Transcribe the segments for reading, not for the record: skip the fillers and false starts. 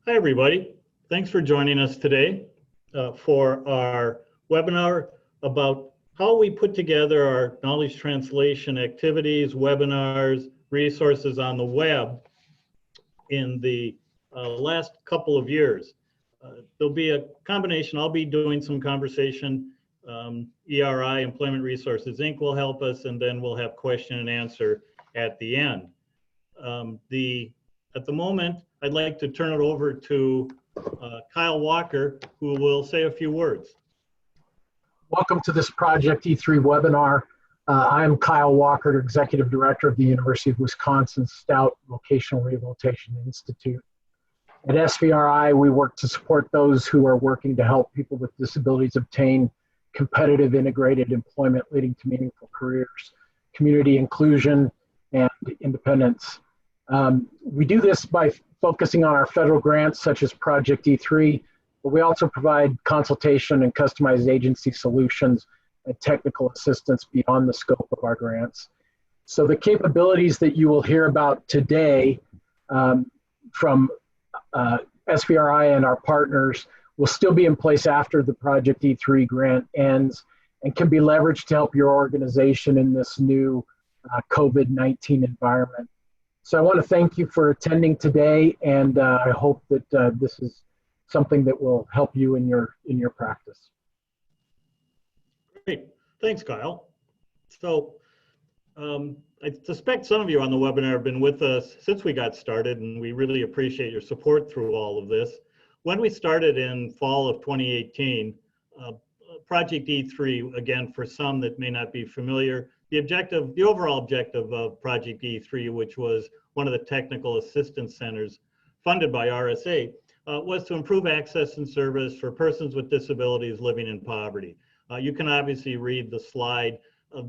Hi, everybody. Thanks for joining us today for our webinar about how we put together our knowledge translation activities, webinars, resources on the web in the last couple of years. There'll be a combination. I'll be doing some conversation. ERI, Employment Resources Inc. will help us, and then we'll have question and answer at the end. At the moment, I'd like to turn it over to Kyle Walker, who will say a few words. Welcome to this Project E3 webinar. I am Kyle Walker, Executive Director of the University of Wisconsin Stout Vocational Rehabilitation Institute. At SVRI, we work to support those who are working to help people with disabilities obtain competitive integrated employment leading to meaningful careers, community inclusion, and independence. We do this by focusing on our federal grants such as Project E3, but we also provide consultation and customized agency solutions and technical assistance beyond the scope of our grants. So the capabilities that you will hear about today from SVRI and our partners will still be in place after the Project E3 grant ends and can be leveraged to help your organization in this new COVID-19 environment. So I want to thank you for attending today, and I hope that this is something that will help you in your practice. Great, thanks, Kyle. So I suspect some of you on the webinar have been with us since we got started, and we really appreciate your support through all of this. When we started in fall of 2018, Project E3, again, for some that may not be familiar, the overall objective of Project E3, which was one of the technical assistance centers funded by RSA, was to improve access and service for persons with disabilities living in poverty. You can obviously read the slide.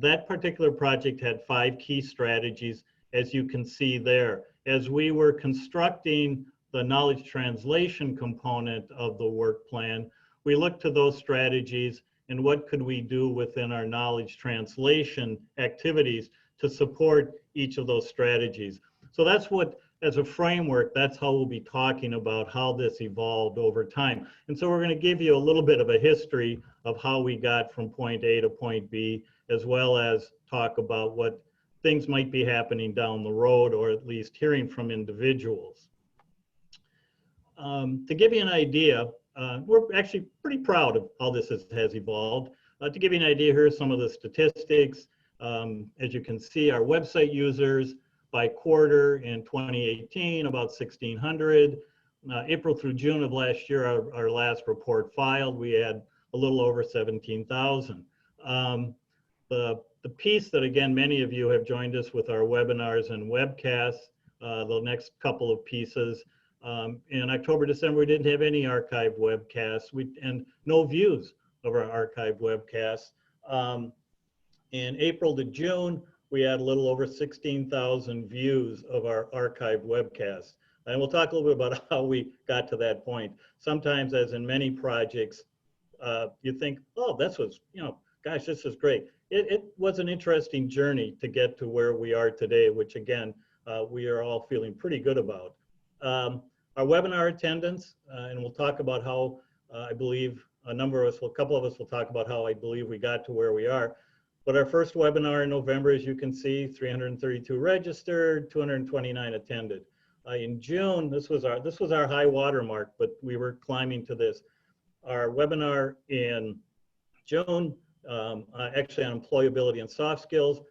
That particular project had 5 key strategies, as you can see there. As we were constructing the knowledge translation component of the work plan, we looked to those strategies and what could we do within our knowledge translation activities to support each of those strategies. So that's what, as a framework, that's how we'll be talking about how this evolved over time. And so we're going to give you a little bit of a history of how we got from point A to point B, as well as talk about what things might be happening down the road, or at least hearing from individuals. To give you an idea, we're actually pretty proud of how this has evolved. To give you an idea, here are some of the statistics. As you can see, our website users by quarter in 2018, about 1,600. April through June of last year, our last report filed, we had a little over 17,000. The piece that, again, many of you have joined us with our webinars and webcasts, the next couple of pieces. In October, December, we didn't have any archived webcasts and no views of our archived webcasts. In April to June, we had a little over 16,000 views of our archived webcasts. And we'll talk a little bit about how we got to that point. Sometimes, as in many projects, you think, oh, this was, gosh, this is great. It was an interesting journey to get to where we are today, which again, we are all feeling pretty good about. Our webinar attendance, and we'll talk about how I believe a couple of us will talk about how I believe we got to where we are. But our first webinar in November, as you can see, 332 registered, 229 attended. In June, this was our high water mark, but we were climbing to this. Our webinar in June, actually on employability and soft skills, a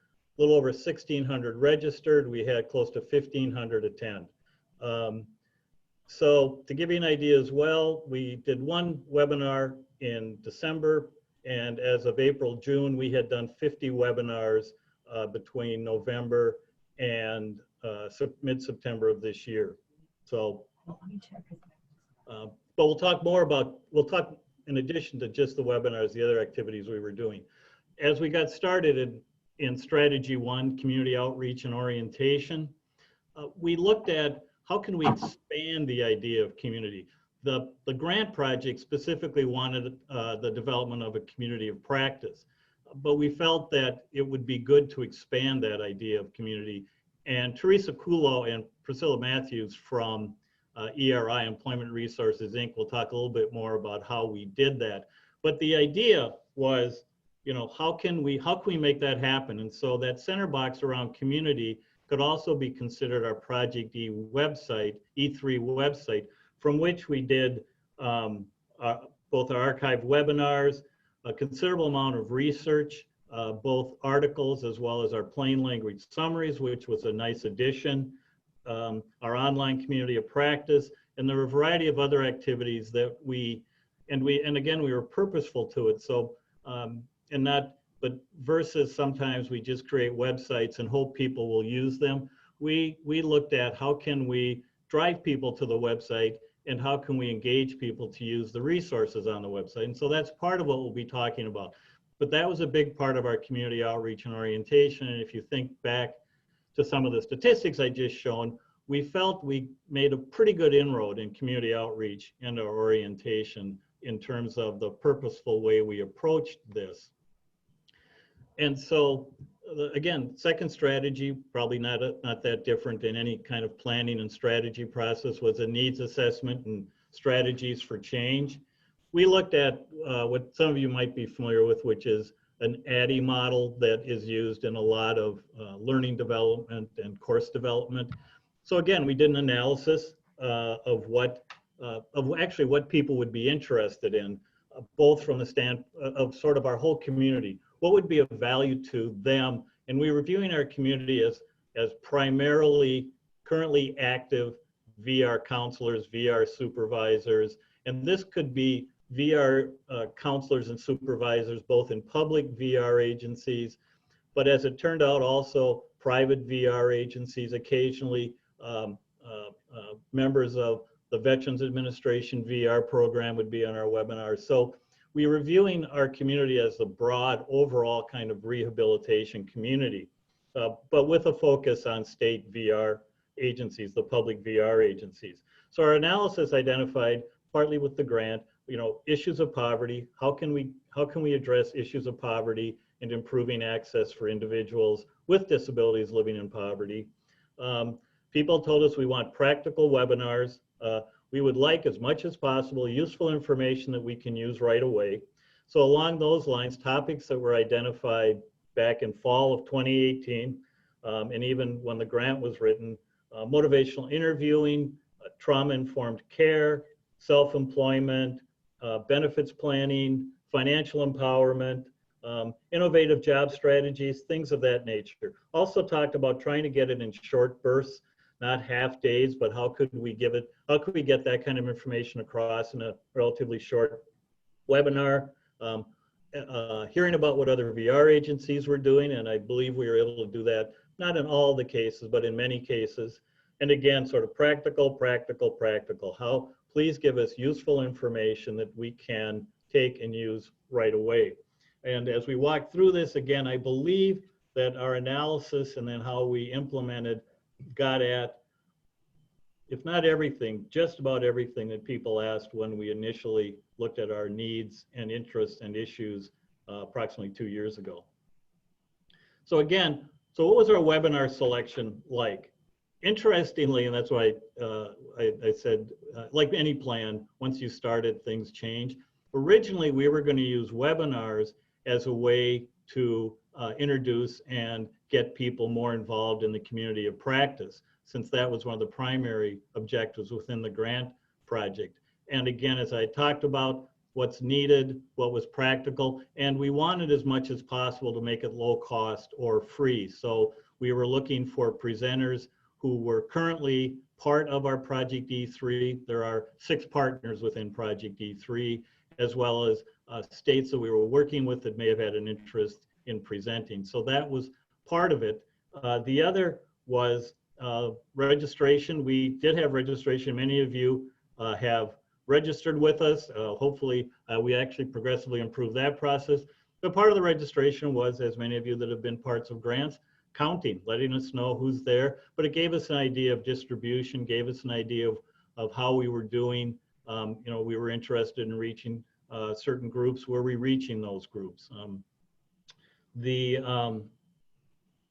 little over 1,600 registered. We had close to 1,500 attend. So to give you an idea as well, we did one webinar in December, and as of April, June, we had done 50 webinars between November and mid-September of this year. So, but we'll talk in addition to just the webinars, the other activities we were doing. As we got started in strategy 1, community outreach and orientation, we looked at how can we expand the idea of community. The grant project specifically wanted the development of a community of practice, but we felt that it would be good to expand that idea of community. And Teresa Kulo and Priscilla Matthews from ERI, Employment Resources, Inc. We'll talk a little bit more about how we did that. But the idea was, you know, how can we make that happen? And so that center box around community could also be considered our Project E website, E3 website, from which we did both our archived webinars, a considerable amount of research, both articles as well as our plain language summaries, which was a nice addition, our online community of practice, and there were a variety of other activities that and again, we were purposeful to it. So, but versus sometimes we just create websites and hope people will use them, we looked at how can we drive people to the website and how can we engage people to use the resources on the website. And so that's part of what we'll be talking about. But that was a big part of our community outreach and orientation. And if you think back to some of the statistics I just shown, we felt we made a pretty good inroad in community outreach and our orientation in terms of the purposeful way we approached this. And so, again, second strategy, probably not that different in any kind of planning and strategy process, was a needs assessment and strategies for change. We looked at what some of you might be familiar with, which is an ADDIE model that is used in a lot of learning development and course development. So again, we did an analysis of actually what people would be interested in, both from the stand of sort of our whole community. What would be of value to them? And we were viewing our community as primarily currently active VR counselors, VR supervisors, and this could be VR counselors and supervisors, both in public VR agencies, but as it turned out, also private VR agencies, occasionally members of the Veterans Administration VR program would be on our webinar. So we were viewing our community as a broad overall kind of rehabilitation community, but with a focus on state VR agencies, the public VR agencies. So our analysis identified, partly with the grant, you know, issues of poverty. How can we address issues of poverty and improving access for individuals with disabilities living in poverty? People told us we want practical webinars. We would like, as much as possible, useful information that we can use right away. So along those lines, topics that were identified back in fall of 2018, and even when the grant was written, motivational interviewing, trauma-informed care, self-employment, benefits planning, financial empowerment, innovative job strategies, things of that nature. Also talked about trying to get it in short bursts, not half days, but how could we get that kind of information across in a relatively short webinar, hearing about what other VR agencies were doing, and I believe we were able to do that, not in all the cases, but in many cases. And again, sort of practical. How, please give us useful information that we can take and use right away. And as we walk through this, again, I believe that our analysis and then how we implemented got at, if not everything, just about everything that people asked when we initially looked at our needs and interests and issues approximately 2 years ago. So again, so what was our webinar selection like? Interestingly, and that's why I said, like any plan, once you started, things change. Originally, we were going to use webinars as a way to introduce and get people more involved in the community of practice, since that was one of the primary objectives within the grant project. And again, as I talked about, what's needed, what was practical, and we wanted as much as possible to make it low cost or free. So we were looking for presenters who were currently part of our Project E3. There are 6 partners within Project E3, as well as states that we were working with that may have had an interest in presenting. So that was part of it. The other was registration. We did have registration. Many of you have registered with us. Hopefully, we actually progressively improved that process. But part of the registration was, as many of you that have been parts of grants, counting, letting us know who's there. But it gave us an idea of distribution, gave us an idea of how we were doing. You know, we were interested in reaching certain groups. Were we reaching those groups?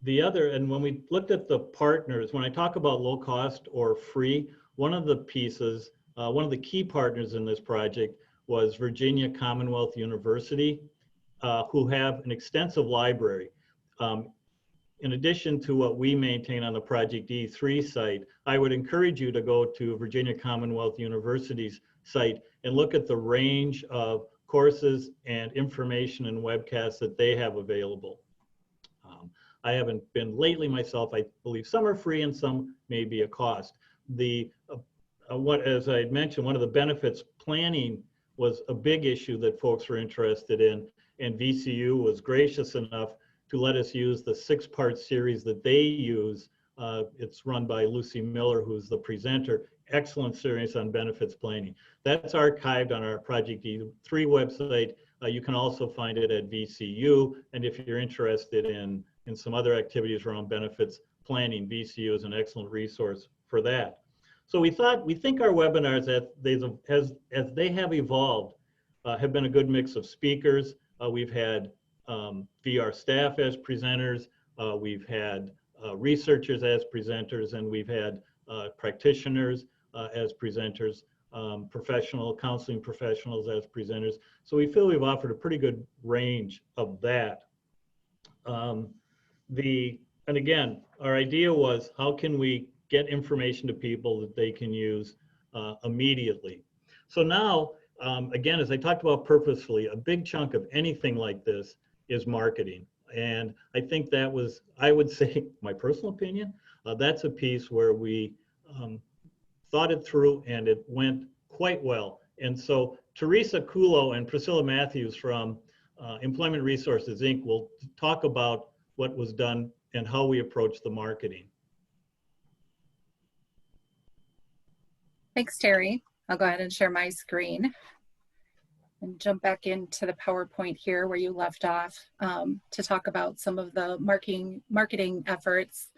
The other, and when we looked at the partners, when I talk about low cost or free, one of the pieces, one of the key partners in this project was Virginia Commonwealth University, who have an extensive library. In addition to what we maintain on the Project E3 site, I would encourage you to go to Virginia Commonwealth University's site and look at the range of courses and information and webcasts that they have available. I haven't been lately myself. I believe some are free and some may be a cost. As I had mentioned, one of the benefits planning was a big issue that folks were interested in, and VCU was gracious enough to let us use the 6-part series that they use. It's run by Lucy Miller, who's the presenter. Excellent series on benefits planning. That's archived on our Project E3 website. You can also find it at VCU, and if you're interested in some other activities around benefits planning, VCU is an excellent resource for that. So we think our webinars, as they have evolved, have been a good mix of speakers. We've had VR staff as presenters, we've had researchers as presenters, and we've had practitioners as presenters, professional counseling professionals as presenters. So we feel we've offered a pretty good range of that. And again, our idea was, how can we get information to people that they can use immediately? So now, again, as I talked about purposefully, a big chunk of anything like this is marketing. And I think that was, I would say, my personal opinion, that's a piece where we thought it through and it went quite well. And so Teresa Kulo and Priscilla Matthews from Employment Resources, Inc. will talk about what was done and how we approach the marketing. Thanks, Terry. I'll go ahead and share my screen and jump back into the PowerPoint here where you left off to talk about some of the marketing efforts.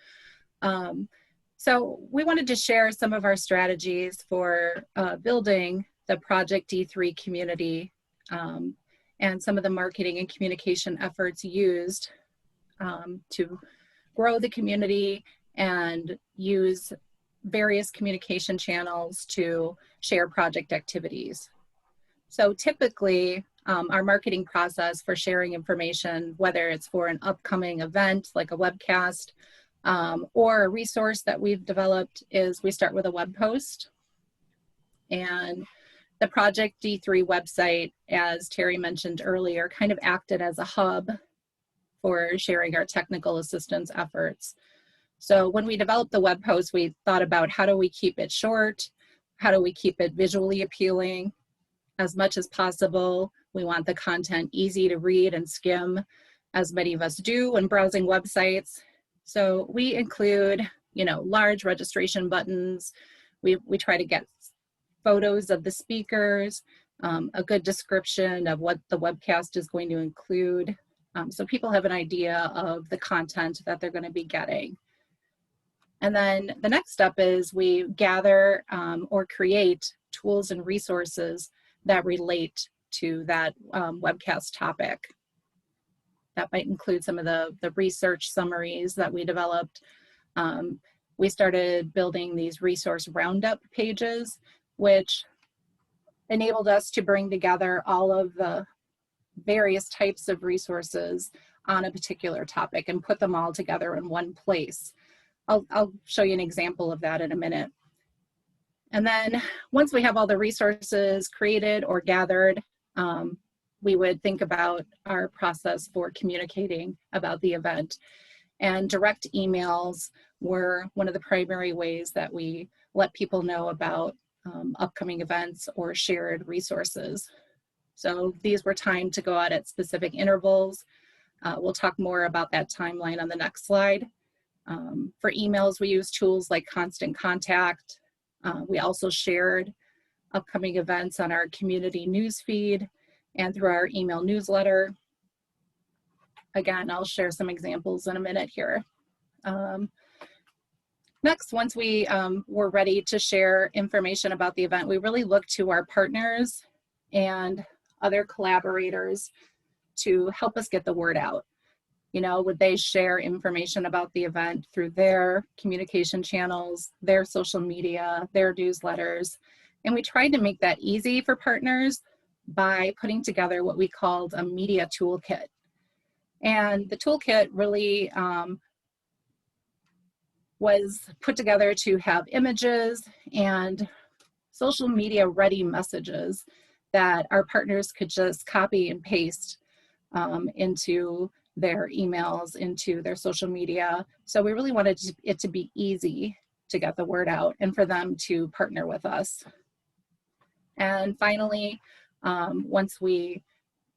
So we wanted to share some of our strategies for building the Project E3 community and some of the marketing and communication efforts used to grow the community and use various communication channels to share project activities. So typically, our marketing process for sharing information, whether it's for an upcoming event like a webcast or a resource that we've developed, is we start with a web post. And the Project E3 website, as Terry mentioned earlier, kind of acted as a hub for sharing our technical assistance efforts. So when we developed the web post, we thought about, how do we keep it short? How do we keep it visually appealing as much as possible? We want the content easy to read and skim, as many of us do when browsing websites. So we include, large registration buttons. We try to get photos of the speakers, a good description of what the webcast is going to include, so people have an idea of the content that they're going to be getting. And then the next step is we gather or create tools and resources that relate to that webcast topic. That might include some of the research summaries that we developed. We started building these resource roundup pages, which enabled us to bring together all of the various types of resources on a particular topic and put them all together in one place. I'll show you an example of that in a minute. And then once we have all the resources created or gathered, we would think about our process for communicating about the event. And direct emails were one of the primary ways that we let people know about upcoming events or shared resources. So these were timed to go out at specific intervals. We'll talk more about that timeline on the next slide. For emails, we use tools like Constant Contact. We also shared upcoming events on our community newsfeed and through our email newsletter. Again, I'll share some examples in a minute here. Next, once we were ready to share information about the event, we really looked to our partners and other collaborators to help us get the word out. You know, would they share information about the event through their communication channels, their social media, their newsletters? And we tried to make that easy for partners by putting together what we called a media toolkit. And the toolkit really was put together to have images and social media ready messages that our partners could just copy and paste into their emails, into their social media. So we really wanted it to be easy to get the word out and for them to partner with us. And finally, once we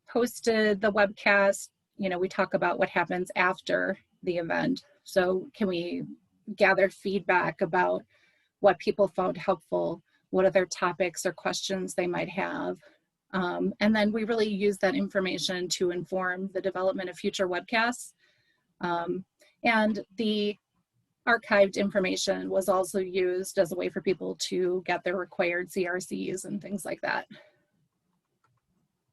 posted the webcast, you know, we talk about what happens after the event. So can we gather feedback about what people found helpful, what other topics or questions they might have. And then we really use that information to inform the development of future webcasts. And the archived information was also used as a way for people to get their required CRCs and things like that.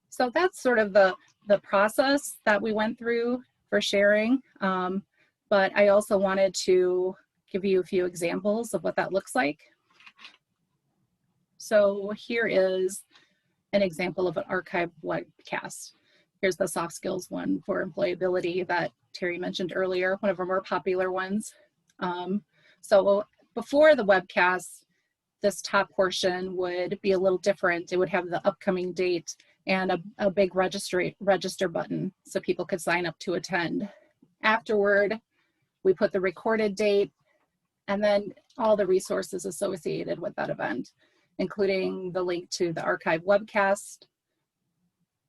So that's sort of the process that we went through for sharing. But I also wanted to give you a few examples of what that looks like. So here is an example of an archived webcast. Here's the soft skills one for employability that Terry mentioned earlier, one of our more popular ones. So before the webcast, this top portion would be a little different. It would have the upcoming date and a big register button so people could sign up to attend. Afterward, we put the recorded date and then all the resources associated with that event, including the link to the archive webcast,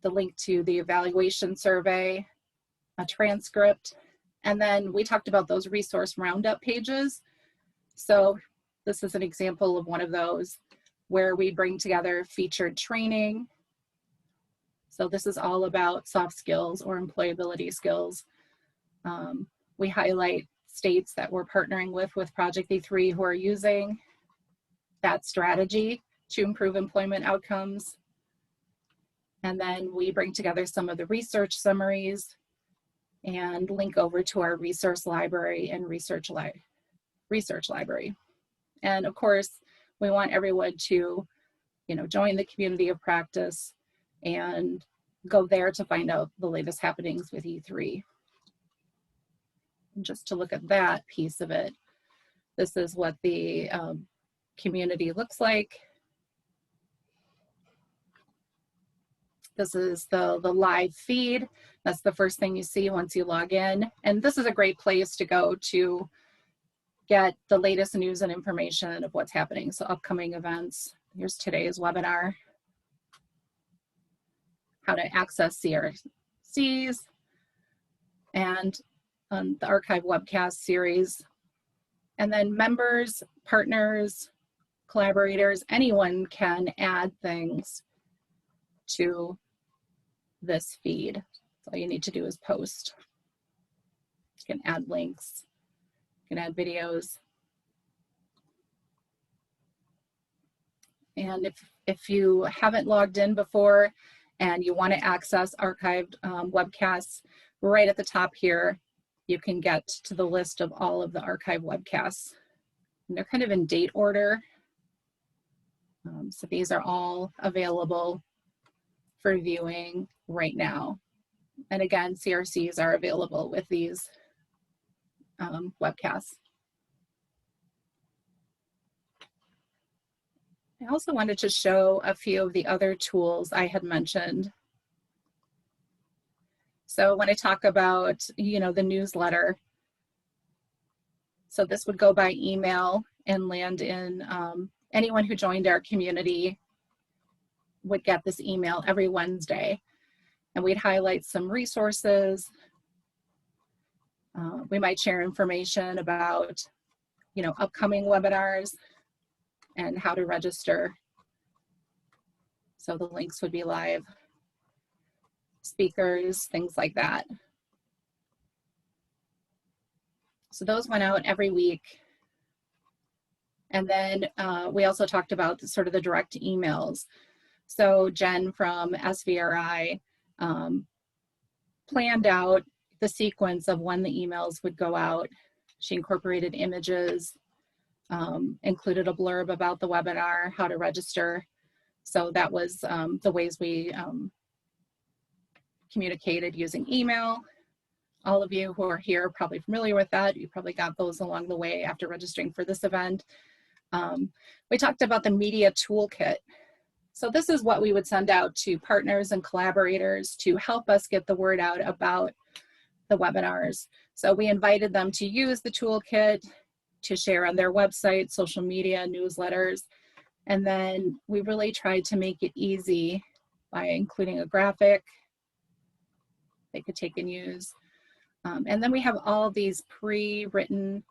the link to the evaluation survey, a transcript, and then we talked about those resource roundup pages. So this is an example of one of those where we bring together featured training. So this is all about soft skills or employability skills. We highlight states that we're partnering with Project E3 who are using that strategy to improve employment outcomes. And then we bring together some of the research summaries and link over to our resource library and research library. And of course, we want everyone to, you know, join the community of practice and go there to find out the latest happenings with E3. And just to look at that piece of it, this is what the community looks like. This is the live feed. That's the first thing you see once you log in. And this is a great place to go to get the latest news and information of what's happening. So upcoming events. Here's today's webinar. How to access CRCs and the archive webcast series. And then members, partners, collaborators, anyone can add things to this feed. So all you need to do is post. You can add links, you can add videos. And if you haven't logged in before and you want to access archived webcasts, right at the top here, you can get to the list of all of the archive webcasts. And they're kind of in date order. So these are all available for viewing right now. And again, CRCs are available with these webcasts. I also wanted to show a few of the other tools I had mentioned. So when I talk about, you know, the newsletter, so this would go by email and land in, anyone who joined our community would get this email every Wednesday. And we'd highlight some resources. We might share information about, you know, upcoming webinars and how to register. So the links would be live, speakers, things like that. So those went out every week. And then we also talked about sort of the direct emails. So Jen from SVRI planned out the sequence of when the emails would go out. She incorporated images, included a blurb about the webinar, how to register. So that was the ways we communicated using email. All of you who are here are probably familiar with that. You probably got those along the way after registering for this event. We talked about the media toolkit. So this is what we would send out to partners and collaborators to help us get the word out about the webinars. So we invited them to use the toolkit to share on their website, social media, newsletters. And then we really tried to make it easy by including a graphic they could take and use. And then we have all these pre-written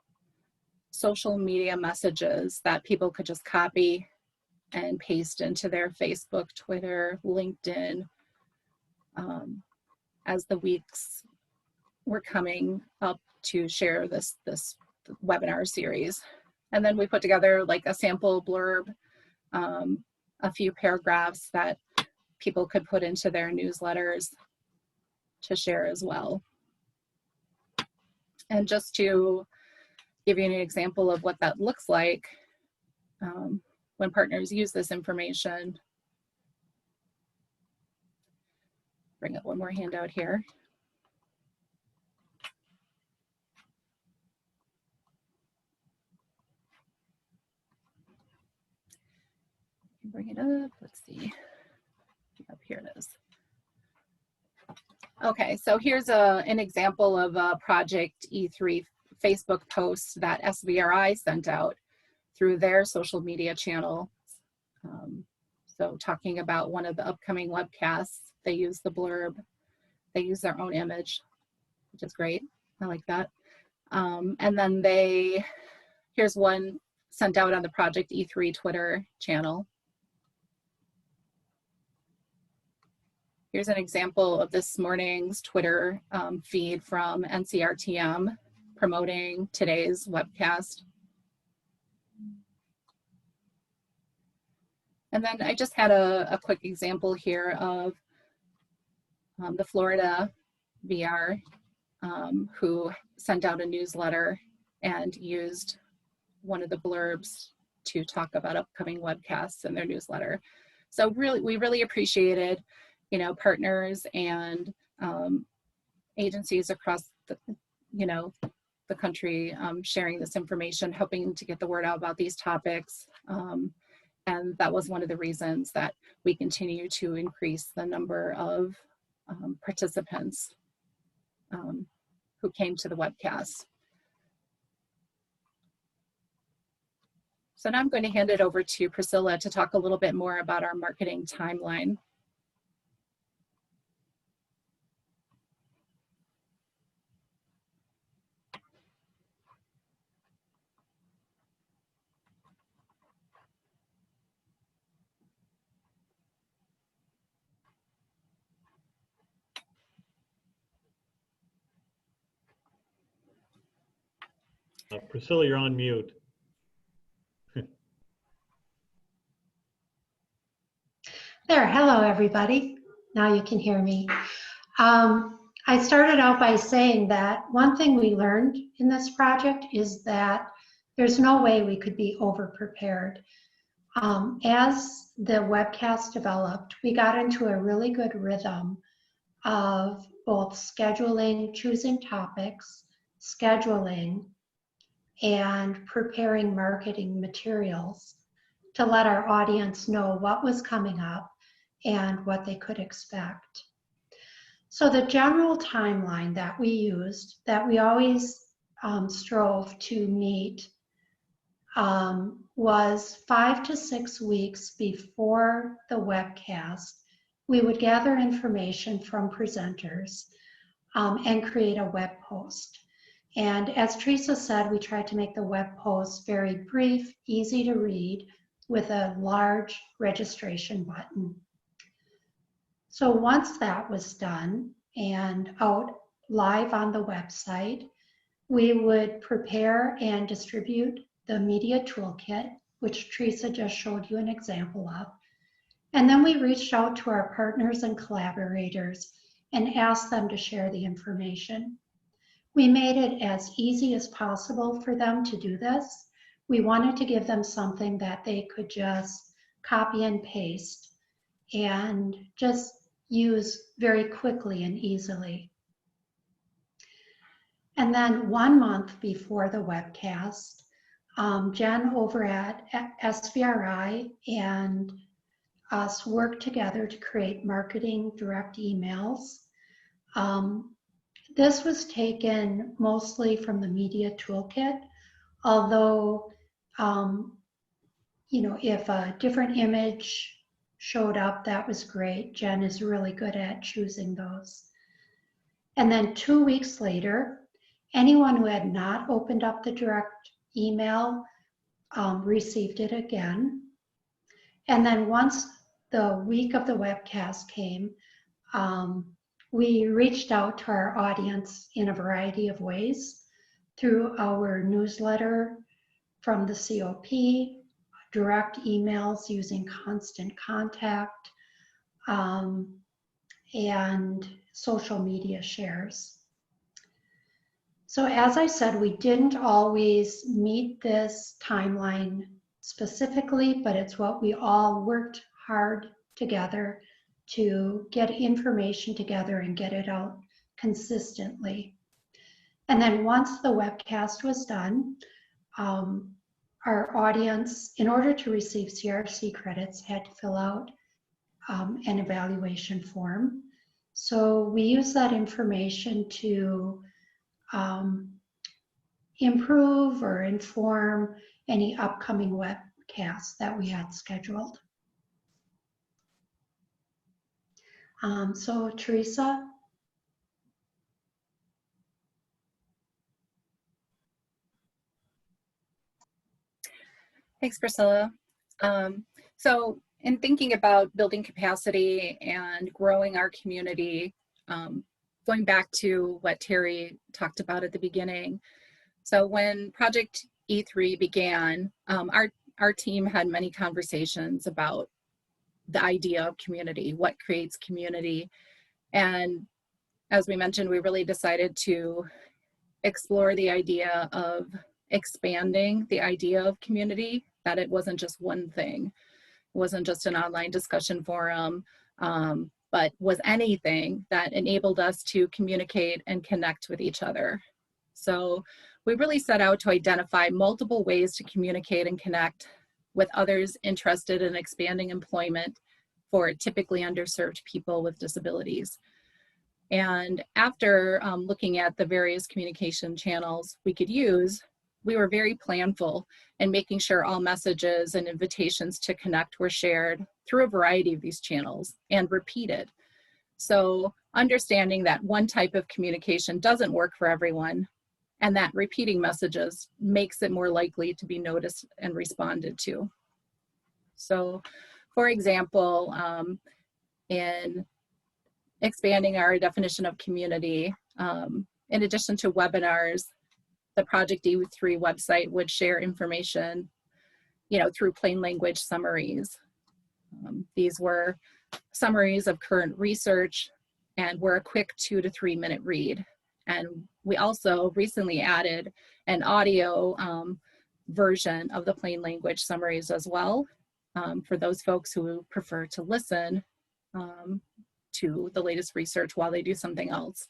social media messages that people could just copy and paste into their Facebook, Twitter, LinkedIn, as the weeks were coming up to share this webinar series. And then we put together like a sample blurb, a few paragraphs that people could put into their newsletters to share as well. And just to give you an example of what that looks like when partners use this information. Bring up one more handout here. Bring it up, let's see. Up here it is. Okay, so here's an example of a Project E3 Facebook post that SVRI sent out through their social media channel. So talking about one of the upcoming webcasts, they use the blurb, they use their own image, which is great. I like that. And then here's one sent out on the Project E3 Twitter channel. Here's an example of this morning's Twitter feed from NCRTM promoting today's webcast. And then I just had a quick example here of the Florida VR who sent out a newsletter and used one of the blurbs to talk about upcoming webcasts in their newsletter. So we really appreciated, you know, partners and agencies across the, you know, the country sharing this information, helping to get the word out about these topics. And that was one of the reasons that we continue to increase the number of participants who came to the webcast. So now I'm going to hand it over to Priscilla to talk a little bit more about our marketing timeline. Priscilla, you're on mute. There, hello everybody. Now you can hear me. I started out by saying that one thing we learned in this project is that there's no way we could be over-prepared. As the webcast developed, we got into a really good rhythm of both scheduling, choosing topics, scheduling, and preparing marketing materials to let our audience know what was coming up and what they could expect. So the general timeline that we used, that we always strove to meet, was 5 to 6 weeks before the webcast. We would gather information from presenters and create a web post. And as Teresa said, we tried to make the web post very brief, easy to read, with a large registration button. So once that was done and out live on the website, we would prepare and distribute the media toolkit, which Teresa just showed you an example of. And then we reached out to our partners and collaborators and asked them to share the information. We made it as easy as possible for them to do this. We wanted to give them something that they could just copy and paste and just use very quickly and easily. And then 1 month before the webcast, Jen over at SVRI and us worked together to create marketing direct emails. This was taken mostly from the media toolkit, although, you know, if a different image showed up, that was great. Jen is really good at choosing those. And then 2 weeks later, anyone who had not opened up the direct email received it again. And then once the week of the webcast came, we reached out to our audience in a variety of ways through our newsletter from the COP, direct emails using Constant Contact, and social media shares. So as I said, we didn't always meet this timeline specifically, but it's what we all worked hard together to get information together and get it out consistently. And then once the webcast was done, our audience, in order to receive CRC credits, had to fill out an evaluation form. So we use that information to improve or inform any upcoming webcasts that we had scheduled. So Teresa. Thanks, Priscilla. So in thinking about building capacity and growing our community, going back to what Terry talked about at the beginning. So when Project E3 began, our team had many conversations about the idea of community, what creates community. And as we mentioned, we really decided to explore the idea of expanding the idea of community, that it wasn't just one thing. It wasn't just an online discussion forum, but was anything that enabled us to communicate and connect with each other. So we really set out to identify multiple ways to communicate and connect with others interested in expanding employment for typically underserved people with disabilities. And after looking at the various communication channels we could use, we were very planful in making sure all messages and invitations to connect were shared through a variety of these channels and repeated. So understanding that one type of communication doesn't work for everyone, and that repeating messages makes it more likely to be noticed and responded to. So for example, in expanding our definition of community, in addition to webinars, the Project E3 website would share information, through plain language summaries. These were summaries of current research and were a quick 2 to 3 minute read. And we also recently added an audio version of the plain language summaries as well, for those folks who prefer to listen to the latest research while they do something else.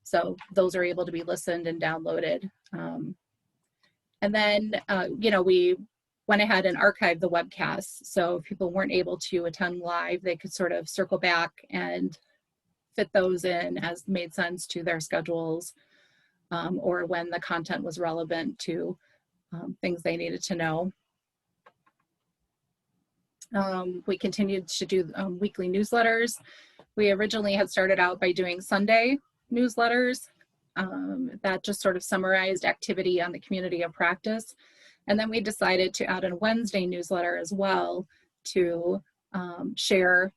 So those are able to be listened and downloaded. And then, we went ahead and archived the webcasts. So if people weren't able to attend live, they could sort of circle back and fit those in as made sense to their schedules, or when the content was relevant to things they needed to know. We continued to do weekly newsletters. We originally had started out by doing Sunday newsletters that just sort of summarized activity on the community of practice. And then we decided to add a Wednesday newsletter as well to share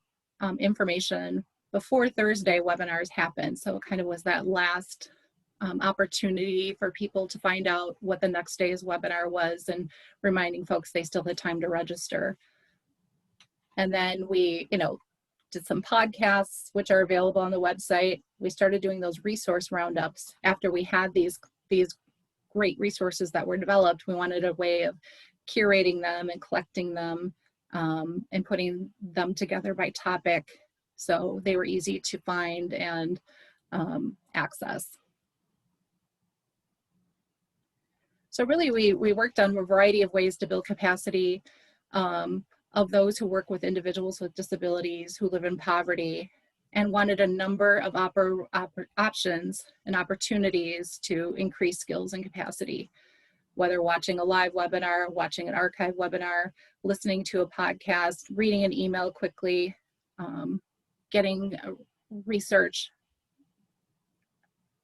information before Thursday webinars happen. So it kind of was that last opportunity for people to find out what the next day's webinar was and reminding folks they still had time to register. And then we, did some podcasts, which are available on the website. We started doing those resource roundups after we had these great resources that were developed. We wanted a way of curating them and collecting them and putting them together by topic so they were easy to find and access. So really we worked on a variety of ways to build capacity of those who work with individuals with disabilities who live in poverty, and wanted a number of options and opportunities to increase skills and capacity, whether watching a live webinar, watching an archive webinar, listening to a podcast, reading an email quickly, getting research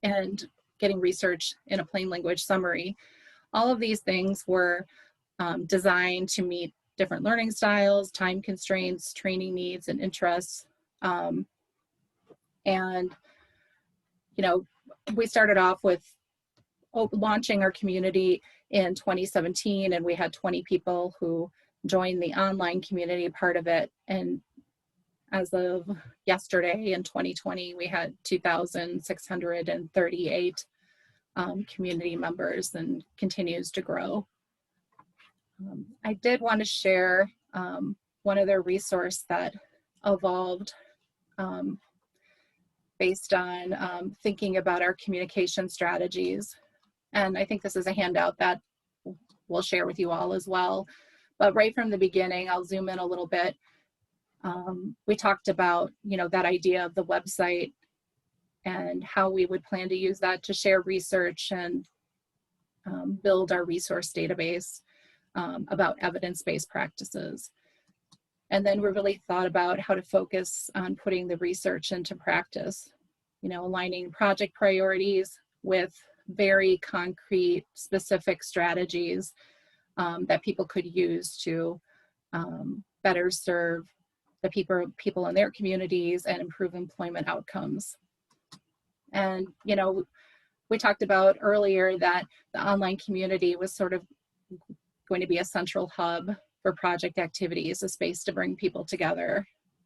and getting research in a plain language summary. All of these things were designed to meet different learning styles, time constraints, training needs, and interests. And, you know, we started off with launching our community in 2017, and we had 20 people who joined the online community part of it. And as of yesterday in 2020, we had 2,638 community members, and continues to grow. I did want to share one other resource that evolved based on thinking about our communication strategies. And I think this is a handout that we'll share with you all as well. But right from the beginning, I'll zoom in a little bit. We talked about, you know, that idea of the website and how we would plan to use that to share research and build our resource database about evidence-based practices. And then we really thought about how to focus on putting the research into practice, you know, aligning project priorities with very concrete, specific strategies that people could use to better serve the people in their communities and improve employment outcomes. And, you know, we talked about earlier that the online community was sort of going to be a central hub for project activities, a space to bring people together.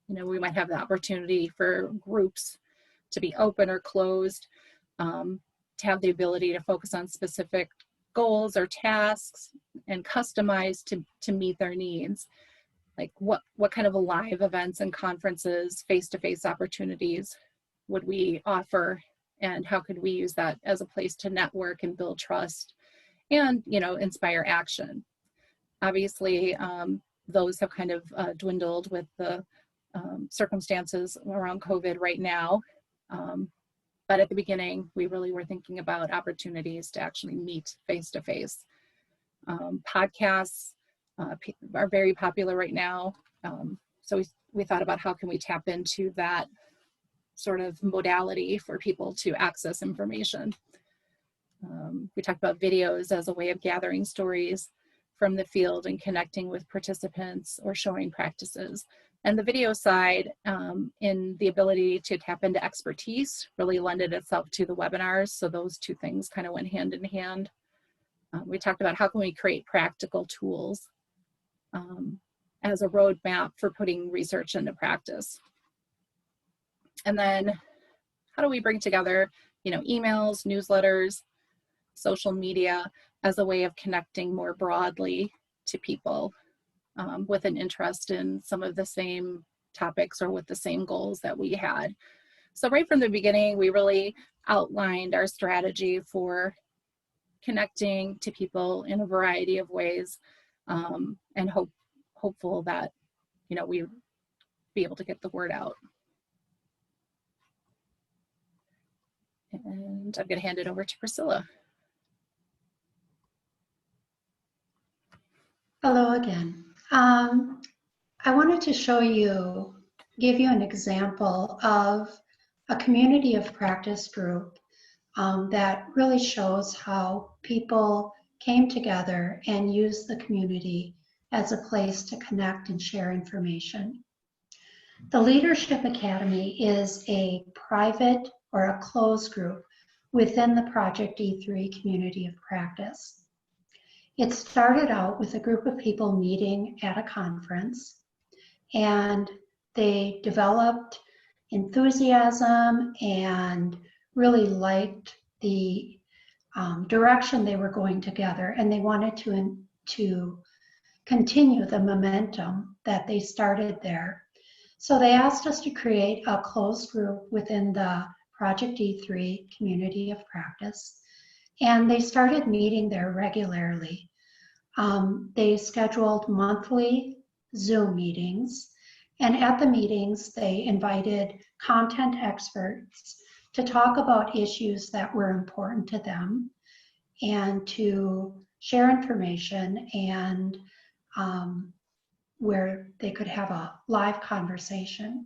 You know, we might have the opportunity for groups to be open or closed, to have the ability to focus on specific goals or tasks and customize to meet their needs. Like what kind of live events and conferences, face-to-face opportunities would we offer, and how could we use that as a place to network and build trust and, you know, inspire action. Obviously, those have kind of dwindled with the circumstances around COVID right now. But at the beginning, we really were thinking about opportunities to actually meet face-to-face. Podcasts are very popular right now. So we thought about how can we tap into that sort of modality for people to access information. We talked about videos as a way of gathering stories from the field and connecting with participants or showing practices. And the video side, in the ability to tap into expertise, really lended itself to the webinars. So those two things kind of went hand in hand. We talked about how can we create practical tools as a roadmap for putting research into practice. And then how do we bring together, you know, emails, newsletters, social media as a way of connecting more broadly to people with an interest in some of the same topics or with the same goals that we had. So right from the beginning, we really outlined our strategy for connecting to people in a variety of ways, and hopeful that, you know, we would be able to get the word out. And I'm going to hand it over to Priscilla. Hello again. I wanted to give you an example of a community of practice group that really shows how people came together and used the community as a place to connect and share information. The Leadership Academy is a private or a closed group within the Project E3 community of practice. It started out with a group of people meeting at a conference, and they developed enthusiasm and really liked the direction they were going together, and they wanted to continue the momentum that they started there. So they asked us to create a closed group within the Project E3 community of practice, and they started meeting there regularly. They scheduled monthly Zoom meetings, and at the meetings, they invited content experts to talk about issues that were important to them and to share information and where they could have a live conversation.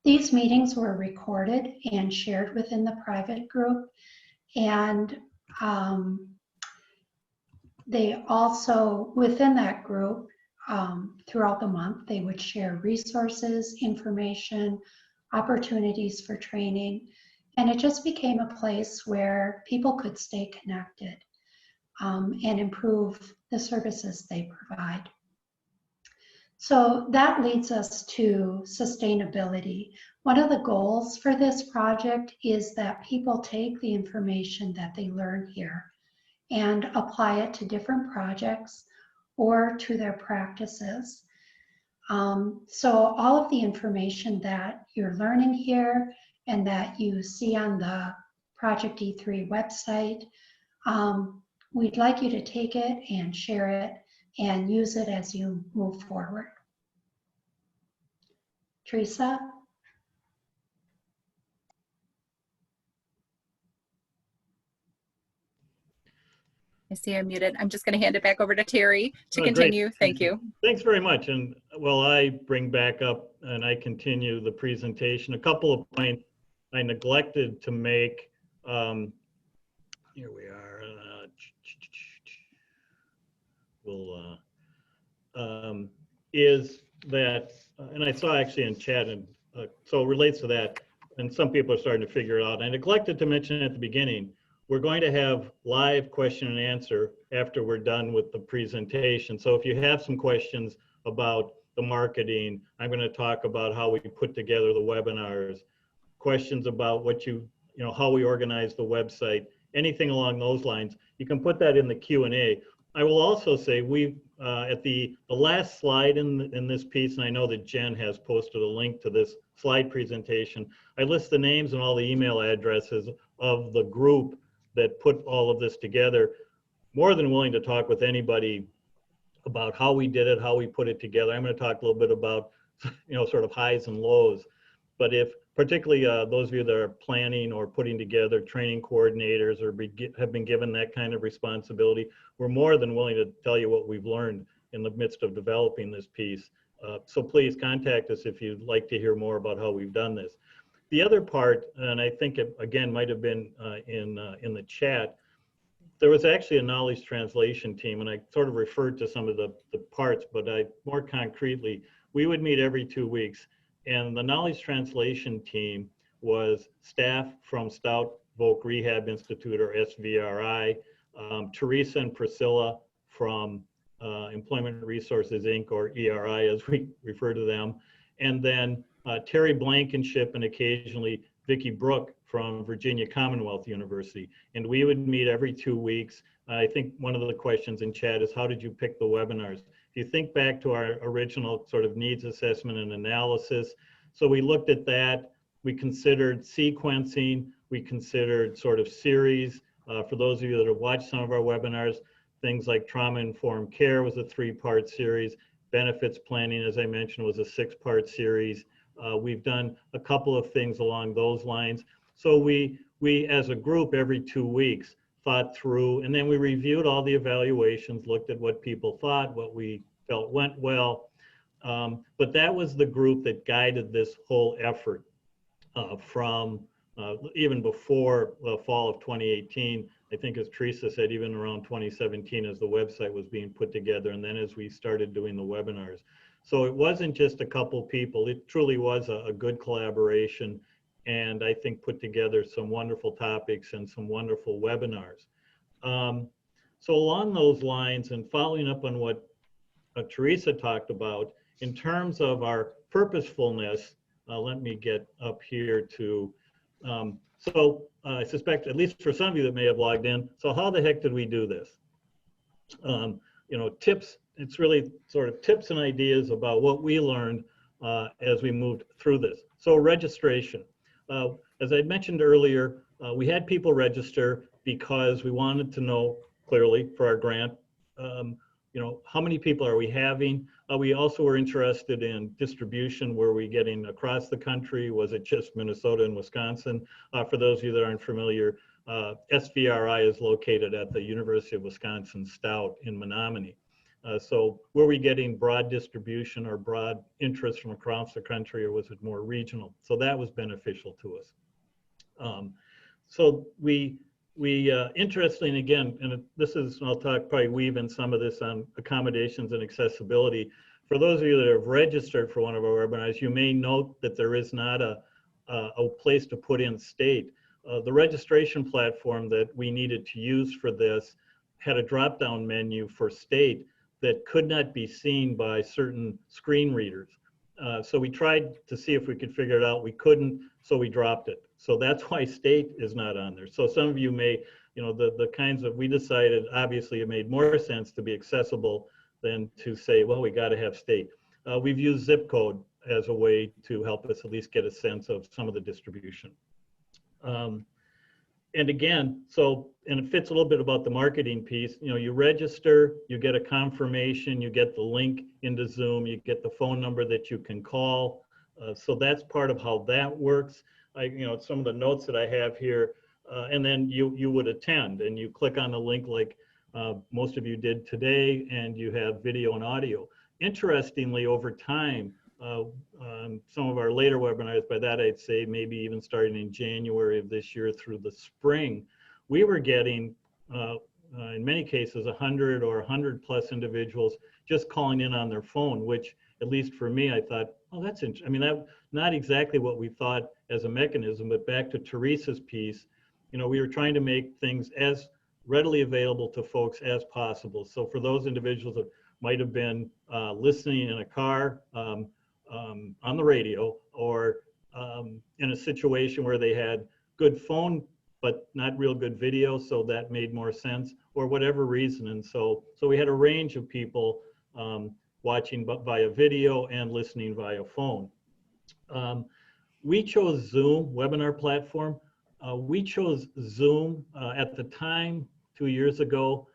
These meetings were recorded and shared within the private group, and they also, within that group, throughout the month, they would share resources, information, opportunities for training, and it just became a place where people could stay connected and improve the services they provide. So that leads us to sustainability. One of the goals for this project is that people take the information that they learn here and apply it to different projects or to their practices. So all of the information that you're learning here and that you see on the Project E3 website, we'd like you to take it and share it and use it as you move forward. Teresa? I see I'm muted. I'm just going to hand it back over to Terry to Great. continue. Thank you. Thanks very much. And while I bring back up and I continue the presentation, a couple of points I neglected to make. Here we are. Is that, and I saw actually in chat, and so it relates to that, and some people are starting to figure it out. I neglected to mention at the beginning, we're going to have live question and answer after we're done with the presentation. So if you have some questions about the marketing, I'm going to talk about how we put together the webinars, questions about what how we organize the website, anything along those lines, you can put that in the Q&A. I will also say we at the last slide in this piece, and I know that Jen has posted a link to this slide presentation, I list the names and all the email addresses of the group that put all of this together. More than willing to talk with anybody about how we did it, how we put it together. I'm going to talk a little bit about, sort of highs and lows. But if particularly those of you that are planning or putting together training coordinators or have been given that kind of responsibility, we're more than willing to tell you what we've learned in the midst of developing this piece. So please contact us if you'd like to hear more about how we've done this. The other part, and I think it again might have been in the chat, there was actually a knowledge translation team, and I sort of referred to some of the parts, but more concretely, we would meet every 2 weeks. And the knowledge translation team was staff from Stout Voc Rehab Institute, or SVRI, Teresa and Priscilla from Employment Resources Inc., or ERI as we refer to them, and then Terry Blankenship and occasionally Vicki Brook from Virginia Commonwealth University. And we would meet every 2 weeks. I think one of the questions in chat is, how did you pick the webinars? If you think back to our original sort of needs assessment and analysis, so we looked at that, we considered sequencing, we considered sort of series. For those of you that have watched some of our webinars, things like trauma-informed care was a 3-part series, benefits planning, as I mentioned, was a 6-part series. We've done a couple of things along those lines. So we as a group every 2 weeks thought through, and then we reviewed all the evaluations, looked at what people thought, what we felt went well. But that was the group that guided this whole effort from even before the fall of 2018. I think, as Teresa said, even around 2017 as the website was being put together, and then as we started doing the webinars. So it wasn't just a couple people, it truly was a good collaboration, and I think put together some wonderful topics and some wonderful webinars. So along those lines, and following up on what Teresa talked about, in terms of our purposefulness, let me get up here to, I suspect, at least for some of you that may have logged in, so how the heck did we do this? Tips, it's really sort of tips and ideas about what we learned as we moved through this. So registration. As I mentioned earlier, we had people register because we wanted to know clearly for our grant, how many people are we having? We also were interested in distribution. Were we getting across the country? Was it just Minnesota and Wisconsin? For those of you that aren't familiar, SVRI is located at the University of Wisconsin Stout in Menominee. So were we getting broad distribution or broad interest from across the country, or was it more regional? So that was beneficial to us. So we interestingly, again, and this is, I'll probably weave in some of this on accommodations and accessibility. For those of you that have registered for one of our webinars, you may note that there is not a place to put in state. The registration platform that we needed to use for this had a drop-down menu for state that could not be seen by certain screen readers. So we tried to see if we could figure it out. We couldn't, so we dropped it. So that's why state is not on there. So some of you may, the kinds of, we decided, obviously it made more sense to be accessible than to say, well, we got to have state. We've used zip code as a way to help us at least get a sense of some of the distribution. And again, and it fits a little bit about the marketing piece, you register, you get a confirmation, you get the link into Zoom, you get the phone number that you can call. So that's part of how that works. Some of the notes that I have here, and then you would attend and you click on the link like most of you did today, and you have video and audio. Interestingly, over time, some of our later webinars, by that I'd say maybe even starting in January of this year through the spring, we were getting, in many cases, 100 or 100 plus individuals just calling in on their phone, which, at least for me, I thought, oh, that's interesting. I mean, that not exactly what we thought as a mechanism, but back to Teresa's piece, we were trying to make things as readily available to folks as possible. So for those individuals that might have been listening in a car, on the radio, or in a situation where they had good phone but not real good video, so that made more sense, or whatever reason. And so we had a range of people watching via video and listening via phone. We chose Zoom webinar platform. We chose Zoom at the time 2 years ago.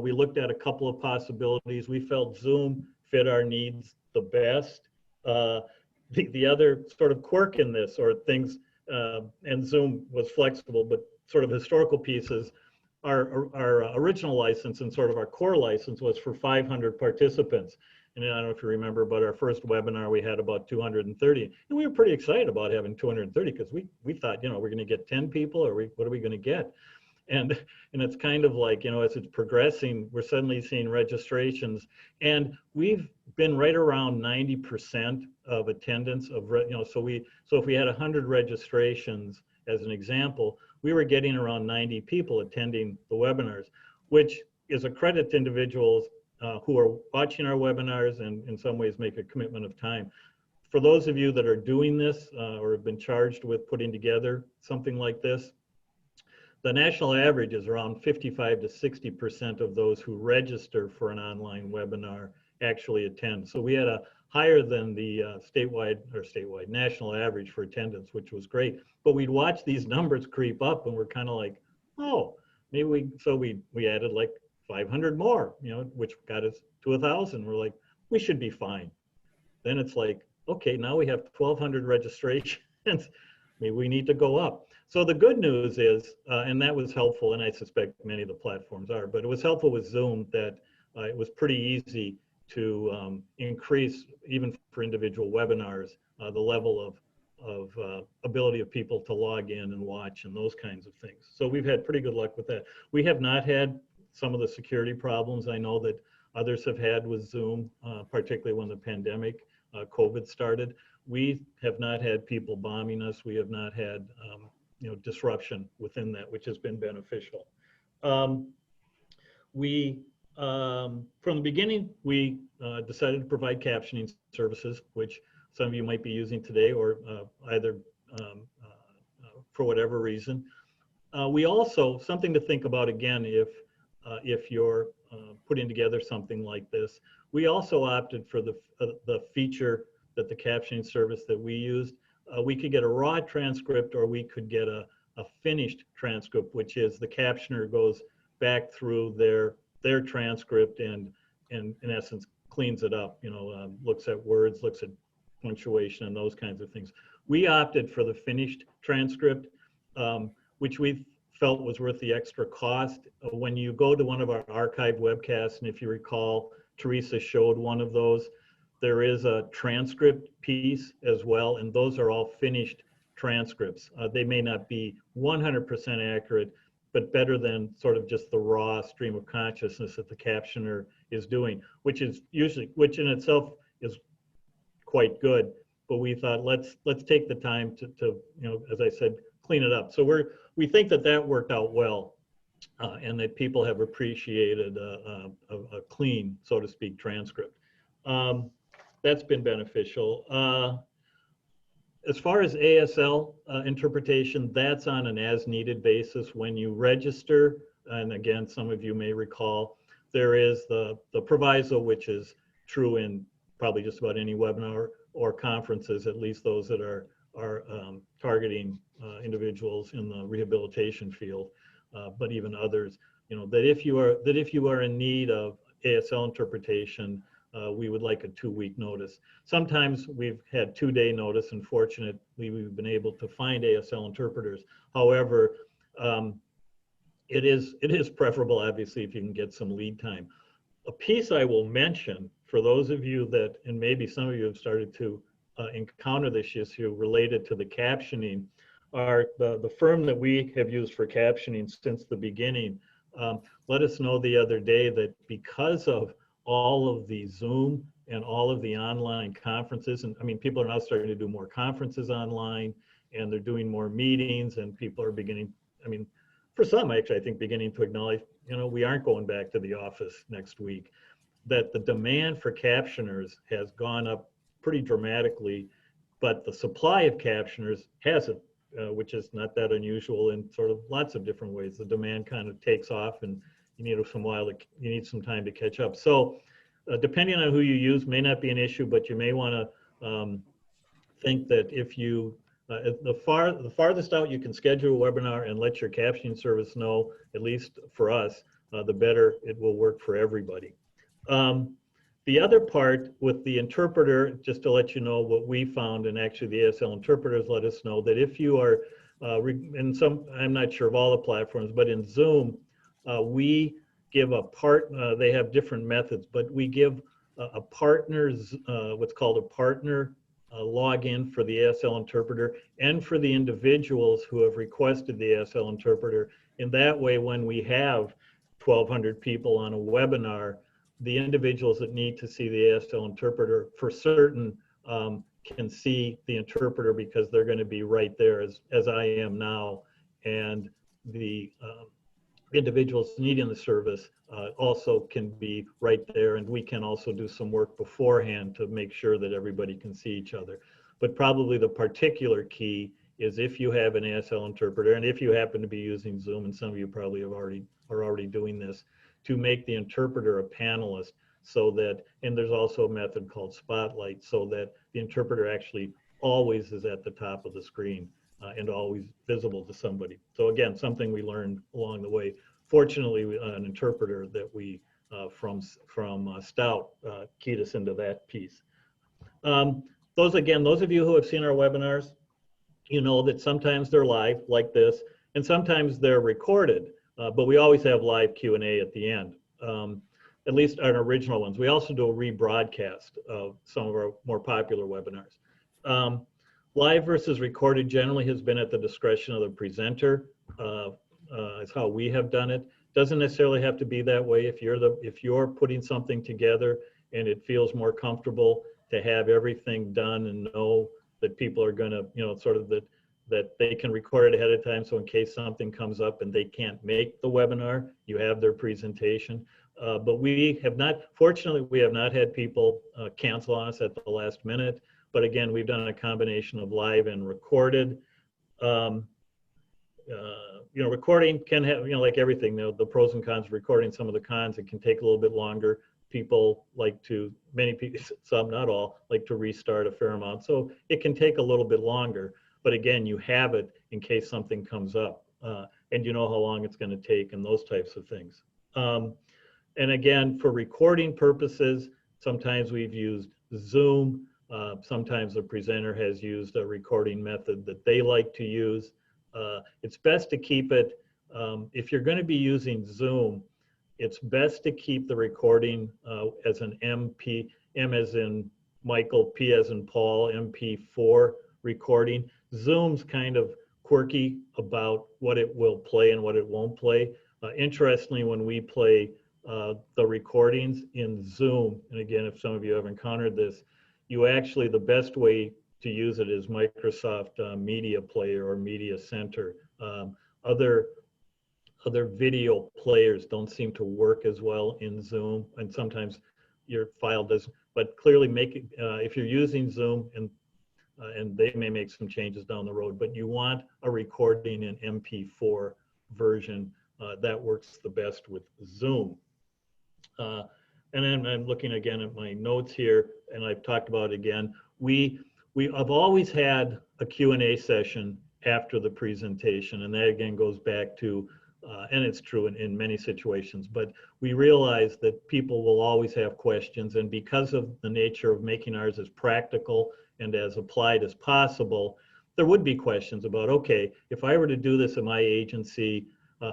We looked at a couple of possibilities. We felt Zoom fit our needs the best. The other sort of quirk in this, or things, and Zoom was flexible, but sort of historical pieces, our original license and sort of our core license was for 500 participants. And I don't know if you remember, but our first webinar, we had about 230. And we were pretty excited about having 230 because we thought, we're going to get 10 people, or what are we going to get? And it's kind of like, as it's progressing, we're suddenly seeing registrations, and we've been right around 90% of attendance of, so if we had 100 registrations as an example, we were getting around 90 people attending the webinars, which is a credit to individuals who are watching our webinars and in some ways make a commitment of time. For those of you that are doing this or have been charged with putting together something like this, the national average is around 55 to 60% of those who register for an online webinar actually attend. So we had a higher than the national average for attendance, which was great. But we'd watch these numbers creep up, and we're kind of like, oh, maybe we added like 500 more, which got us to 1,000. We're like, we should be fine. Then it's like, okay, now we have 1,200 registrations. Maybe we need to go up. So the good news is, and that was helpful, and I suspect many of the platforms are, but it was helpful with Zoom that it was pretty easy to increase, even for individual webinars, the level of ability of people to log in and watch and those kinds of things. So we've had pretty good luck with that. We have not had some of the security problems I know that others have had with Zoom, particularly when the pandemic, COVID started. We have not had people bombing us. We have not had disruption within that, which has been beneficial. From the beginning, we decided to provide captioning services, which some of you might be using today, or either for whatever reason. We also, something to think about again, if you're putting together something like this, we also opted for the feature that the captioning service that we used. We could get a raw transcript, or we could get a finished transcript, which is the captioner goes back through their transcript and in essence cleans it up, looks at words, looks at punctuation and those kinds of things. We opted for the finished transcript, which we felt was worth the extra cost. When you go to one of our archived webcasts, and if you recall, Teresa showed one of those, there is a transcript piece as well, and those are all finished transcripts. They may not be 100% accurate, but better than sort of just the raw stream of consciousness that the captioner is doing, which in itself is quite good. But we thought, let's take the time to as I said, clean it up. So we think that worked out well, and that people have appreciated a clean, so to speak, transcript. That's been beneficial. As far as ASL interpretation, that's on an as-needed basis. When you register, and again, some of you may recall, there is the proviso, which is true in probably just about any webinar or conferences, at least those that are targeting individuals in the rehabilitation field, but even others, that if you are in need of ASL interpretation, we would like a 2-week notice. Sometimes we've had 2-day notice, and fortunately we've been able to find ASL interpreters. However, it is preferable, obviously, if you can get some lead time. A piece I will mention for those of you that, and maybe some of you have started to encounter this issue related to the captioning, are the firm that we have used for captioning since the beginning let us know the other day that because of all of the Zoom and all of the online conferences, and I mean, people are now starting to do more conferences online, and they're doing more meetings, and people are beginning, I mean, for some actually, I think beginning to acknowledge, we aren't going back to the office next week, that the demand for captioners has gone up pretty dramatically, but the supply of captioners hasn't, which is not that unusual in sort of lots of different ways. The demand kind of takes off, and you need some time to catch up. So depending on who you use may not be an issue, but you may want to think that if you, the farthest out you can schedule a webinar and let your captioning service know, at least for us, the better it will work for everybody. The other part with the interpreter, just to let you know what we found, and actually the ASL interpreters let us know, that if you are in some, I'm not sure of all the platforms, but in Zoom, we give they have different methods, but we give a partner's, what's called a partner login for the ASL interpreter, and for the individuals who have requested the ASL interpreter. In that way, when we have 1,200 people on a webinar, the individuals that need to see the ASL interpreter for certain can see the interpreter because they're going to be right there as I am now, and the individuals needing the service also can be right there, and we can also do some work beforehand to make sure that everybody can see each other. But probably the particular key is if you have an ASL interpreter, and if you happen to be using Zoom, and some of you probably are already doing this, to make the interpreter a panelist, so that, and there's also a method called Spotlight, so that the interpreter actually always is at the top of the screen and always visible to somebody. So again, something we learned along the way. Fortunately, an interpreter that we from Stout keyed us into that piece. Those of you who have seen our webinars, you know that sometimes they're live like this, and sometimes they're recorded, but we always have live Q&A at the end, at least our original ones. We also do a rebroadcast of some of our more popular webinars. Live versus recorded generally has been at the discretion of the presenter. It's how we have done it. Doesn't necessarily have to be that way. If you're putting something together and it feels more comfortable to have everything done and know that people are going to, sort of that they can record it ahead of time, so in case something comes up and they can't make the webinar, you have their presentation. But we have not, fortunately, we have not had people cancel on us at the last minute. But again, we've done a combination of live and recorded. You know, recording can have, you know, like everything, the pros and cons of recording. Some of the cons, it can take a little bit longer. People like to, many people, some, not all, like to restart a fair amount. So it can take a little bit longer. But again, you have it in case something comes up, and you know how long it's going to take and those types of things. And again, for recording purposes, sometimes we've used Zoom. Sometimes the presenter has used a recording method that they like to use. It's best to keep it, if you're going to be using Zoom, it's best to keep the recording as an MP, M as in Michael, P as in Paul, MP4 recording. Zoom's kind of quirky about what it will play and what it won't play. Interestingly, when we play the recordings in Zoom, and again, if some of you have encountered this, you actually, the best way to use it is Microsoft Media Player or Media Center. Other video players don't seem to work as well in Zoom, and sometimes your file does, but clearly make it, if you're using Zoom, and they may make some changes down the road, but you want a recording in MP4 version that works the best with Zoom. And then I'm looking again at my notes here, and I've talked about it again. I've always had a Q&A session after the presentation, and that again goes back to, and it's true in many situations, but we realize that people will always have questions, and because of the nature of making ours as practical and as applied as possible, there would be questions about, okay, if I were to do this at my agency,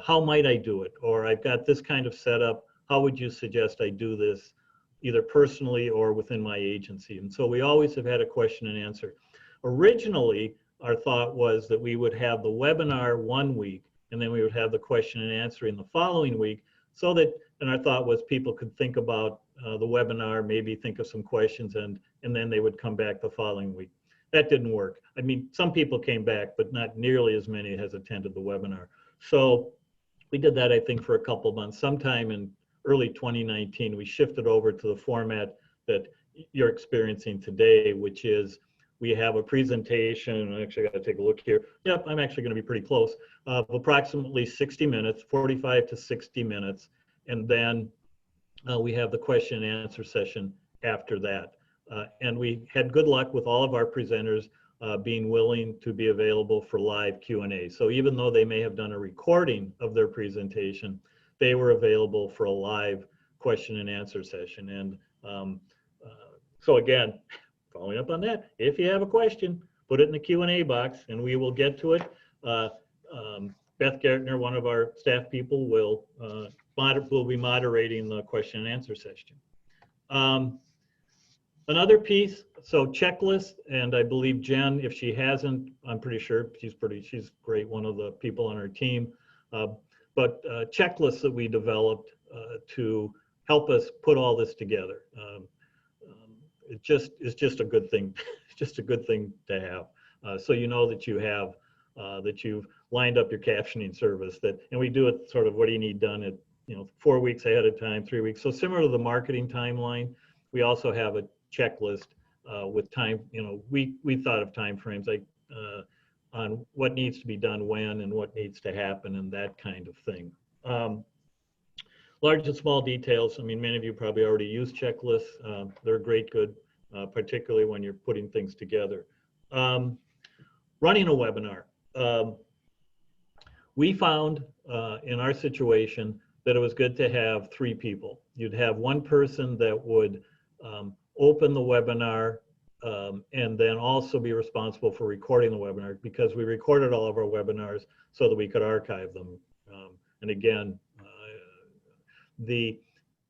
how might I do it? Or I've got this kind of setup, how would you suggest I do this, either personally or within my agency? And so we always have had a question and answer. Originally, our thought was that we would have the webinar one week, and then we would have the question and answer in the following week, so that, and our thought was people could think about the webinar, maybe think of some questions, and then they would come back the following week. That didn't work. I mean, some people came back, but not nearly as many as attended the webinar. So we did that, I think, for a couple of months. Sometime in early 2019, we shifted over to the format that you're experiencing today, which is we have a presentation. I actually got to take a look here. Yep, I'm actually going to be pretty close. Of approximately 60 minutes, 45 to 60 minutes. And then we have the question and answer session after that. And we had good luck with all of our presenters being willing to be available for live Q&A. So even though they may have done a recording of their presentation, they were available for a live question and answer session. And so again, following up on that, if you have a question, put it in the Q&A box and we will get to it. Beth Gartner, one of our staff people, will be moderating the question and answer session. Another piece, so checklist, and I believe Jen, if she hasn't, I'm pretty sure she's great, one of the people on our team. But checklists that we developed to help us put all this together. It's just a good thing. It's just a good thing to have. So you know that you have, that you've lined up your captioning service, that, and we do it sort of, what do you need done at, 4 weeks ahead of time, 3 weeks. So similar to the marketing timeline, we also have a checklist with time, we thought of time frames like on what needs to be done when and what needs to happen and that kind of thing. Large and small details. I mean, many of you probably already use checklists. They're great, good, particularly when you're putting things together. Running a webinar. We found in our situation that it was good to have 3 people. You'd have one person that would open the webinar and then also be responsible for recording the webinar, because we recorded all of our webinars so that we could archive them. And again,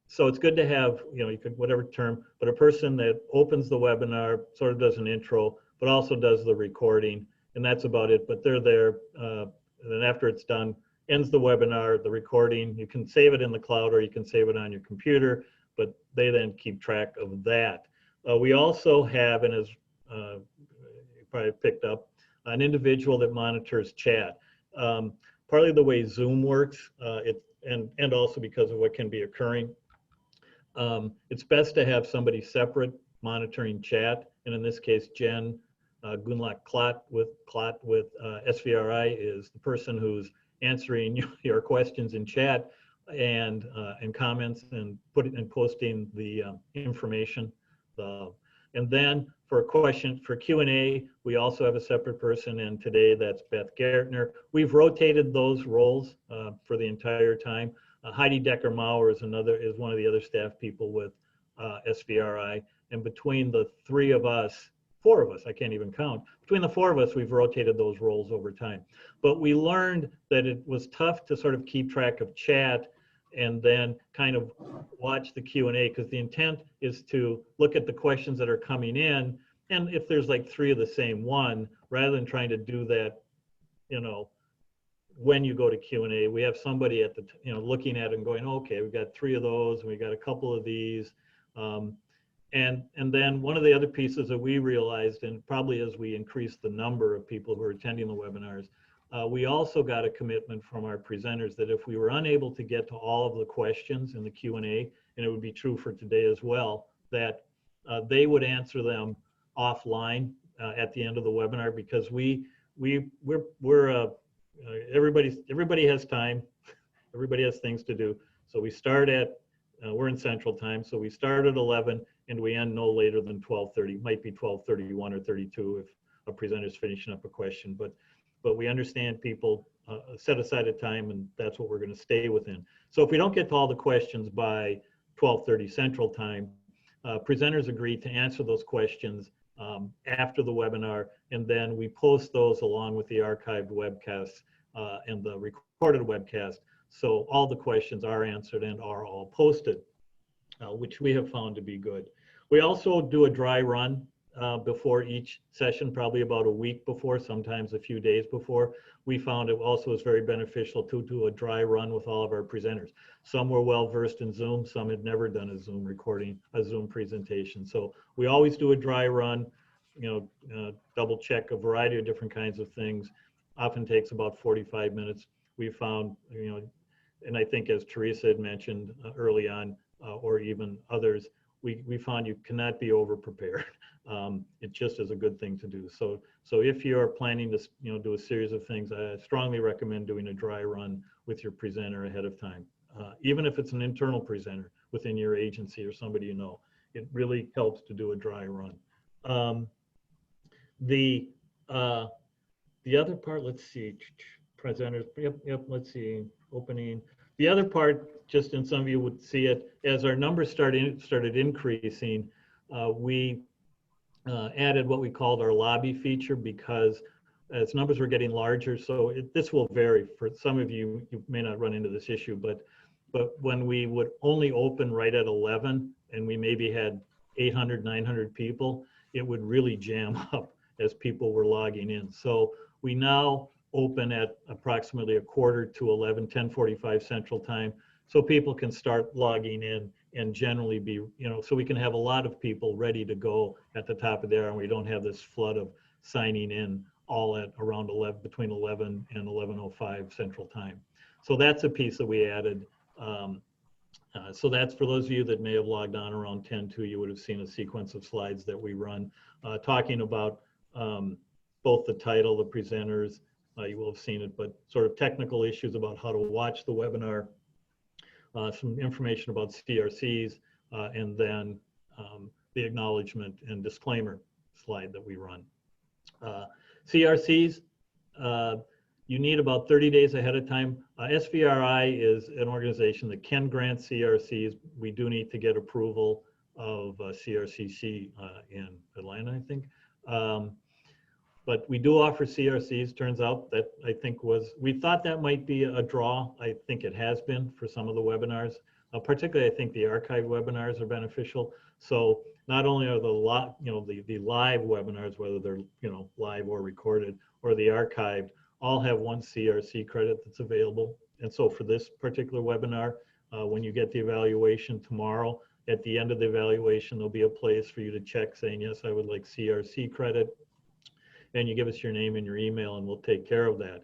so it's good to have, you could, whatever term, but a person that opens the webinar, sort of does an intro, but also does the recording, and that's about it. But they're there, and then after it's done, ends the webinar, the recording. You can save it in the cloud or you can save it on your computer, but they then keep track of that. We also have, and as you probably picked up, an individual that monitors chat. Partly the way Zoom works, and also because of what can be occurring, it's best to have somebody separate monitoring chat. And in this case, Jen Gunlock-Klott with SVRI is the person who's answering your questions in chat and comments and posting the information. And then for Q&A, we also have a separate person, and today that's Beth Gartner. We've rotated those roles for the entire time. Heidi Decker-Maurer is one of the other staff people with SVRI, and between the four of us, I can't even count. Between the four of us, we've rotated those roles over time. But we learned that it was tough to sort of keep track of chat and then kind of watch the Q&A, because the intent is to look at the questions that are coming in, and if there's like 3 of the same one, rather than trying to do that, when you go to Q&A, we have somebody at the, looking at it and going, okay, we've got 3 of those, and we got a couple of these. And then one of the other pieces that we realized, and probably as we increase the number of people who are attending the webinars, we also got a commitment from our presenters that if we were unable to get to all of the questions in the Q&A, and it would be true for today as well, that they would answer them offline at the end of the webinar, because everybody has time, everybody has things to do. So we start at we're in Central Time, so we start at 11 and we end no later than 12:30. Might be 12:31 or 32 if a presenter's finishing up a question, but we understand people set aside a time, and that's what we're going to stay within. So if we don't get to all the questions by 12:30 Central Time, presenters agree to answer those questions after the webinar, and then we post those along with the archived webcasts and the recorded webcast. So all the questions are answered and are all posted, which we have found to be good. We also do a dry run before each session, probably about a week before, sometimes a few days before. We found it also is very beneficial to do a dry run with all of our presenters. Some were well versed in Zoom, some had never done a Zoom recording, a Zoom presentation. So we always do a dry run, double check a variety of different kinds of things. Often takes about 45 minutes. We found, and I think as Teresa had mentioned early on, or even others, we found you cannot be over prepared. It just is a good thing to do. So if you're planning to do a series of things, I strongly recommend doing a dry run with your presenter ahead of time. Even if it's an internal presenter within your agency or somebody it really helps to do a dry run. The other part, let's see, presenters, yep, let's see, opening. The other part, just and some of you would see it, as our numbers started increasing, we added what we called our lobby feature, because as numbers were getting larger, so this will vary. For some of you, you may not run into this issue, but when we would only open right at 11 and we maybe had 800, 900 people, it would really jam up as people were logging in. So we now open at approximately 11:45, 10:45 Central Time, so people can start logging in and generally be, so we can have a lot of people ready to go at the top of the hour, and we don't have this flood of signing in all at around between 11 and 11:05 Central Time. So that's a piece that we added. So that's for those of you that may have logged on around 10:02, you would have seen a sequence of slides that we run talking about both the title, the presenters, you will have seen it, but sort of technical issues about how to watch the webinar, some information about CRCs, and then the acknowledgement and disclaimer slide that we run. CRCs, you need about 30 days ahead of time. SVRI is an organization that can grant CRCs. We do need to get approval of CRCC in Atlanta, I think. But we do offer CRCs. Turns out that we thought that might be a draw. I think it has been for some of the webinars. Particularly, I think the archived webinars are beneficial. So not only are the live webinars, whether they're live or recorded, or the archived, all have one CRC credit that's available. And so for this particular webinar, when you get the evaluation tomorrow, at the end of the evaluation, there'll be a place for you to check saying, yes, I would like CRC credit. And you give us your name and your email, and we'll take care of that.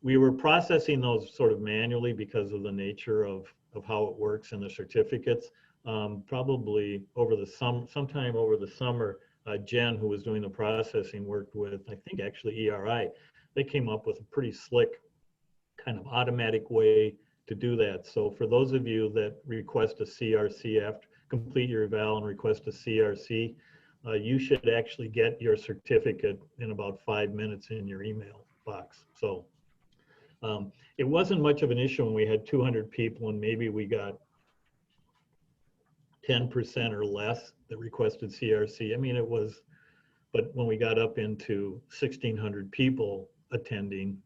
We were processing those sort of manually because of the nature of how it works in the certificates. probably over the sometime over the summer, Jen, who was doing the processing, worked with, I think actually ERI. They came up with a pretty slick kind of automatic way to do that. So for those of you that request a CRC after complete your eval and request a CRC, you should actually get your certificate in about 5 minutes in your email box. So it wasn't much of an issue when we had 200 people and maybe we got 10% or less that requested CRC. I mean, it was, but when we got up into 1,600 people attending,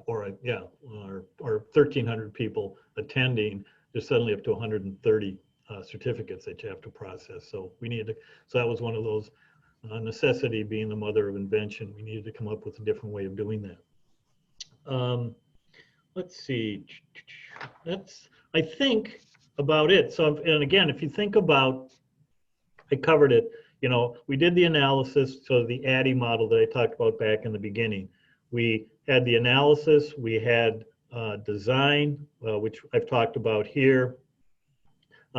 or 1,300 people attending, there's suddenly up to 130 certificates that you have to process. So we needed to, so that was one of those, necessity being the mother of invention. We needed to come up with a different way of doing that. Let's see, that's, I think, about it. So, and again, if you think about, I covered it, you know, we did the analysis, so the ADDIE model that I talked about back in the beginning. We had the analysis, we had design, which I've talked about here,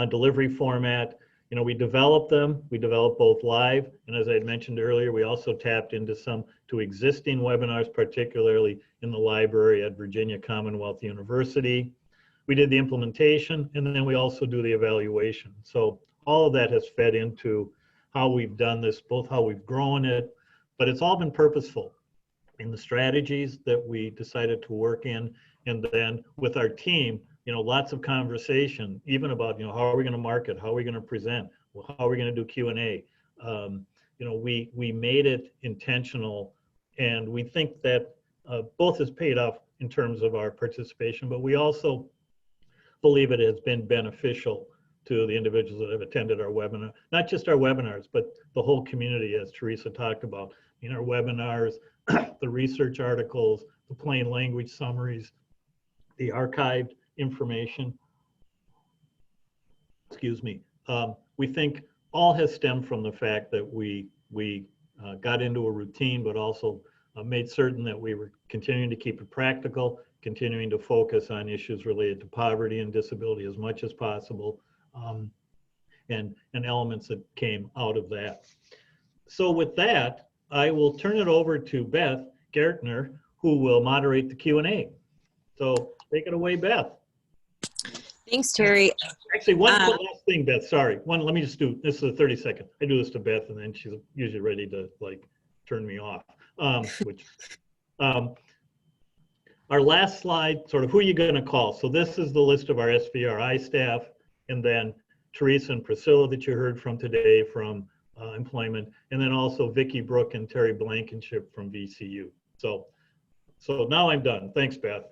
delivery format. You know, we developed them, we developed both live, and as I had mentioned earlier, we also tapped into some to existing webinars, particularly in the library at Virginia Commonwealth University. We did the implementation, and then we also do the evaluation. So all of that has fed into how we've done this, both how we've grown it, but it's all been purposeful in the strategies that we decided to work in. And then with our team, you know, lots of conversation, even about, you know, how are we going to market? How are we going to present? Well, how are we going to do Q&A? You know, we made it intentional, and we think that both has paid off in terms of our participation, but we also believe it has been beneficial to the individuals that have attended our webinar, not just our webinars, but the whole community, as Teresa talked about, in our webinars, the research articles, the plain language summaries, the archived information. Excuse me. We think all has stemmed from the fact that we got into a routine, but also made certain that we were continuing to keep it practical, continuing to focus on issues related to poverty and disability as much as possible, and elements that came out of that. So with that, I will turn it over to Beth Gertner, who will moderate the Q&A. So take it away, Beth. Thanks, Terry. Actually, one last thing, Beth, sorry. Let me just do, this is a 30-second. I do this to Beth, and then she's usually ready to like turn me off. Our last slide, sort of who are you going to call? So this is the list of our SVRI staff, and then Teresa and Priscilla that you heard from today from employment, and then also Vicki Brook and Terry Blankenship from VCU. So now I'm done. Thanks, Beth.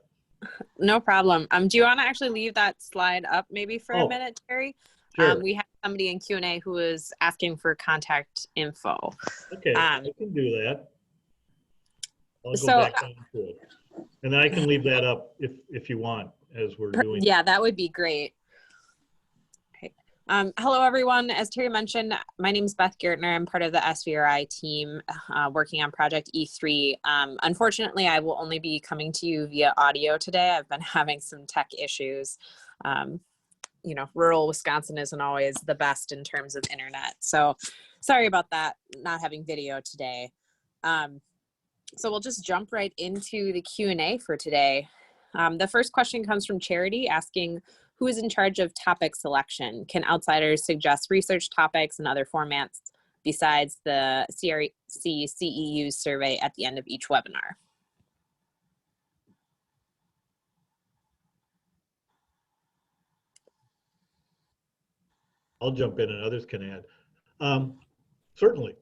No problem. Do you want to actually leave that slide up maybe for a minute, Terry? Sure. We have somebody in Q&A who is asking for contact info. Okay, I can do that. I'll go back down to it. And then I can leave that up if you want as we're doing. Yeah, that would be great. Okay. Hello, everyone. As Terry mentioned, my name is Beth Gertner. I'm part of the SVRI team working on Project E3. Unfortunately, I will only be coming to you via audio today. I've been having some tech issues. You know, rural Wisconsin isn't always the best in terms of internet. So sorry about that, not having video today. So we'll just jump right into the Q&A for today. The first question comes from Charity asking, who is in charge of topic selection? Can outsiders suggest research topics and other formats besides the CRC CEU survey at the end of each webinar? I'll jump in and others can add. Certainly.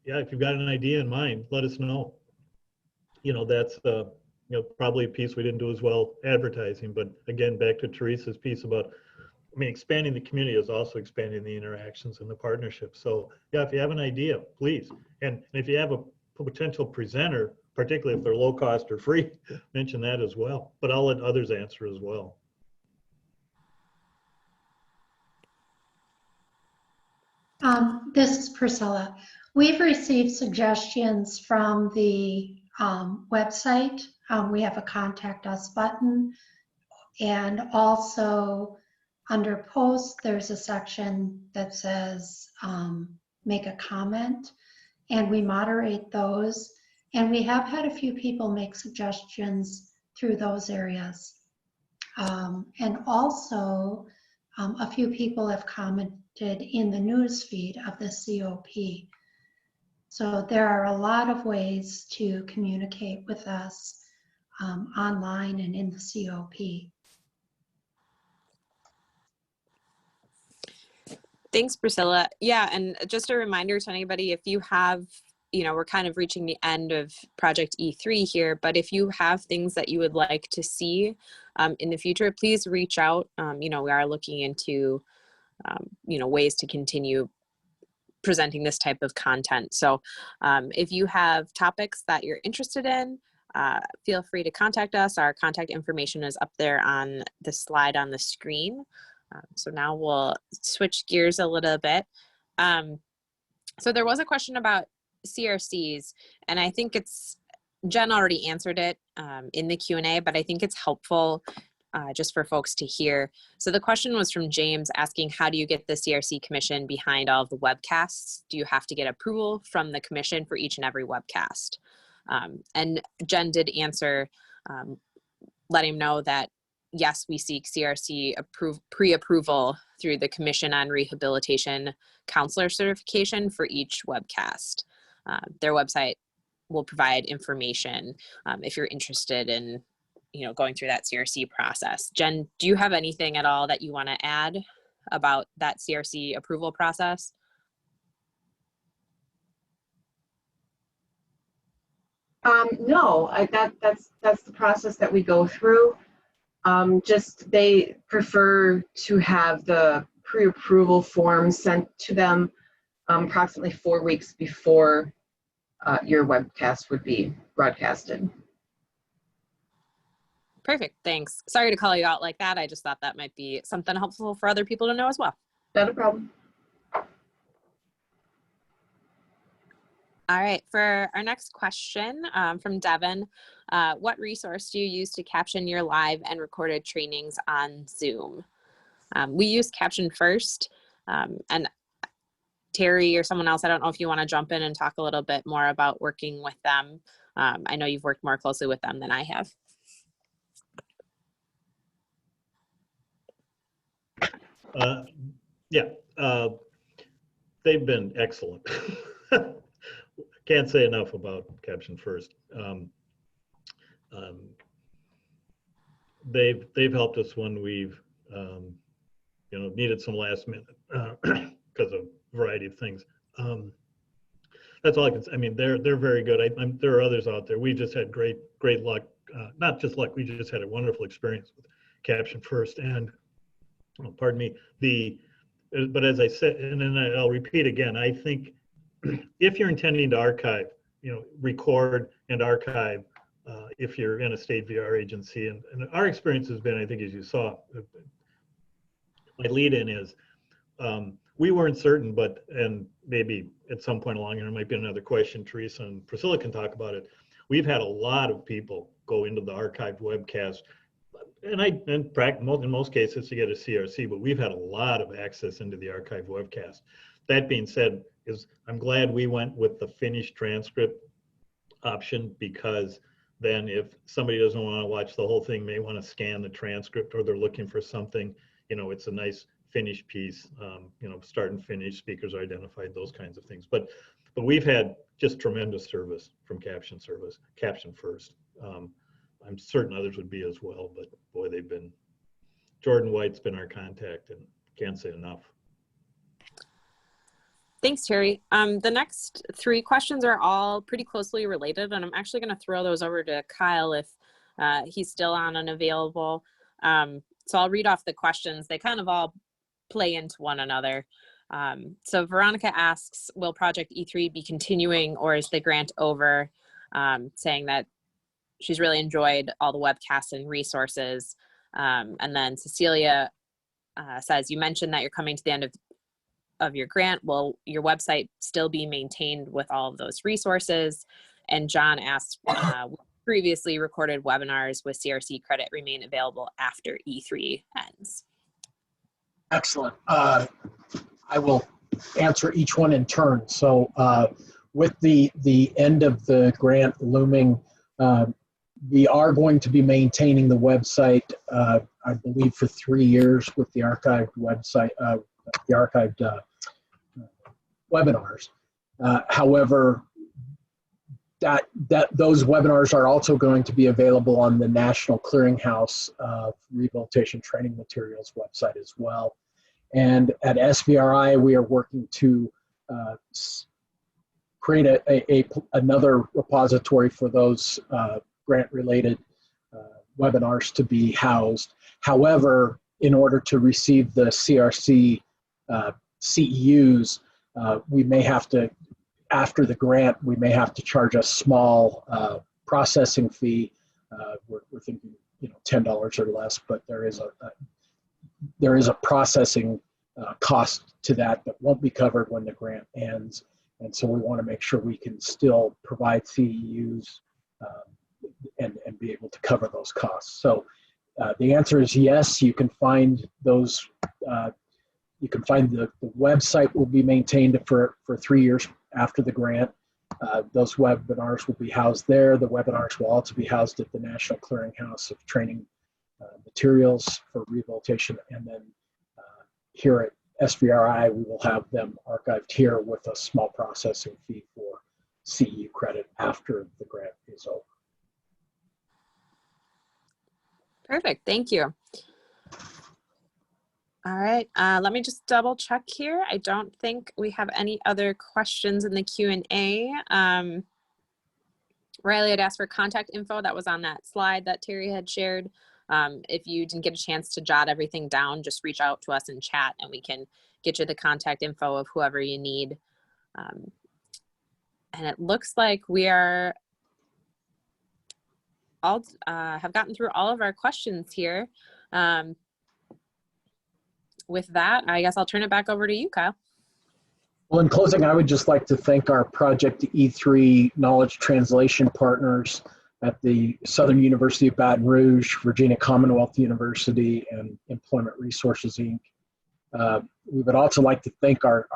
Yeah, if you've got an idea in mind, let us know. You know, that's you know, probably a piece we didn't do as well advertising, but again, back to Teresa's piece about, I mean, expanding the community is also expanding the interactions and the partnerships. So yeah, if you have an idea, please. And if you have a potential presenter, particularly if they're low cost or free, mention that as well. But I'll let others answer as well. This is Priscilla. We've received suggestions from the website. We have a contact us button And also under posts, there's a section that says make a comment, and we moderate those. And we have had a few people make suggestions through those areas. And also a few people have commented in the news feed of the COP. So there are a lot of ways to communicate with us online and in the COP. Thanks, Priscilla. Yeah, and just a reminder to anybody, if you have, we're kind of reaching the end of Project E3 here, but if you have things that you would like to see in the future, please reach out. We are looking into, ways to continue presenting this type of content. So if you have topics that you're interested in, feel free to contact us. Our contact information is up there on the slide on the screen. So now we'll switch gears a little bit. So there was a question about CRCs, and I think Jen already answered it in the Q&A, but I think it's helpful just for folks to hear. So the question was from James asking, how do you get the CRC commission behind all of the webcasts? Do you have to get approval from the commission for each and every webcast? And Jen did answer, letting him know that yes, we seek CRC pre-approval through the Commission on Rehabilitation Counselor certification for each webcast. Their website will provide information if you're interested in going through that CRC process. Jen, do you have anything at all that you want to add about that CRC approval process? No, that's the process that we go through. Just they prefer to have the pre-approval form sent to them approximately 4 weeks before your webcast would be broadcasted. Perfect, thanks. Sorry to call you out like that. I just thought that might be something helpful for other people to know as well. Not a problem. All right, for our next question from Devin, what resource do you use to caption your live and recorded trainings on Zoom? We use Caption First, and Terry or someone else, I don't know if you want to jump in and talk a little bit more about working with them. I know you've worked more closely with them than I have. They've been excellent. Can't say enough about Caption First. They've helped us when we've needed some last minute because of a variety of things. That's all I can say. I mean, they're very good. There are others out there. We just had great luck. Not just luck. We just had a wonderful experience with Caption First. And pardon me. But as I said, and then I'll repeat again. I think if you're intending to archive, record and archive, if you're in a state VR agency, and our experience has been, I think, as you saw, my lead-in is, we weren't certain, and maybe at some point along there might be another question, Teresa and Priscilla can talk about it. We've had a lot of people go into the archived webcast, and in most cases to get a CRC, but we've had a lot of access into the archived webcast. That being said, I'm glad we went with the finished transcript option, because then if somebody doesn't want to watch the whole thing, may want to scan the transcript, or they're looking for something, it's a nice finished piece, start and finish, speakers are identified, those kinds of things. But we've had just tremendous service from Caption First. I'm certain others would be as well, but boy, Jordan White's been our contact, and can't say enough. Thanks, Terry. The next 3 questions are all pretty closely related, and I'm actually going to throw those over to Kyle if he's still on and available. So I'll read off the questions. They kind of all play into one another. So Veronica asks, will Project E3 be continuing, or is the grant over? Saying that she's really enjoyed all the webcasts and resources. And then Cecilia says, you mentioned that you're coming to the end of your grant. Will your website still be maintained with all of those resources? And John asks, previously recorded webinars with CRC credit remain available after E3 ends. Excellent. I will answer each one in turn. So with the end of the grant looming, we are going to be maintaining the website, I believe, for 3 years with the archived website, the archived webinars. However, those webinars are also going to be available on the National Clearinghouse Rehabilitation Training Materials website as well. And at SVRI, we are working to create another repository for those grant-related webinars to be housed. However, in order to receive the CRC CEUs, we may have to, after the grant, we may have to charge a small processing fee. We're thinking, $10 or less, but there is a processing cost to that won't be covered when the grant ends. And so we want to make sure we can still provide CEUs and be able to cover those costs. So the answer is yes, you can find those, you can find the website will be maintained for 3 years after the grant. Those webinars will be housed there. The webinars will also be housed at the National Clearinghouse of Training Materials for Rehabilitation. And then here at SVRI, we will have them archived here with a small processing fee for CEU credit after the grant is over. Perfect, thank you. All right, let me just double check here. I don't think we have any other questions in the Q&A. Riley had asked for contact info that was on that slide that Terry had shared. If you didn't get a chance to jot everything down, just reach out to us in chat and we can get you the contact info of whoever you need. And it looks like we are all have gotten through all of our questions here. With that, I guess I'll turn it back over to you, Kyle. Well, in closing, I would just like to thank our Project E3 knowledge translation partners at the Southern University of Baton Rouge, Virginia Commonwealth University, and Employment Resources, Inc. We would also like to thank our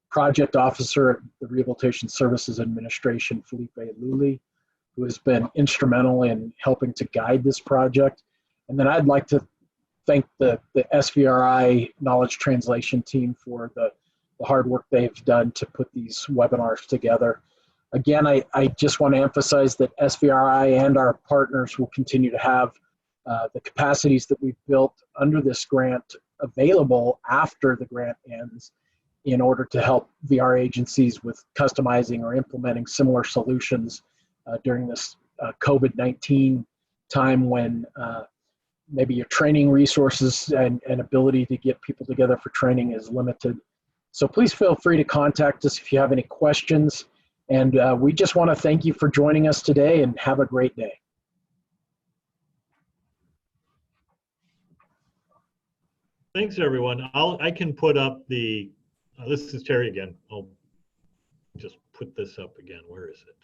project officer at the Rehabilitation Services Administration, Felipe Luli, who has been instrumental in helping to guide this project. And then I'd like to thank the SVRI knowledge translation team for the hard work they've done to put these webinars together. Again, I just want to emphasize that SVRI and our partners will continue to have the capacities that we've built under this grant available after the grant ends in order to help VR agencies with customizing or implementing similar solutions during this COVID-19 time when maybe your training resources and ability to get people together for training is limited. So please feel free to contact us if you have any questions. And we just want to thank you for joining us today and have a great day. Thanks, everyone. I can put up the, this is Terry again. I'll just put this up again. Where is it?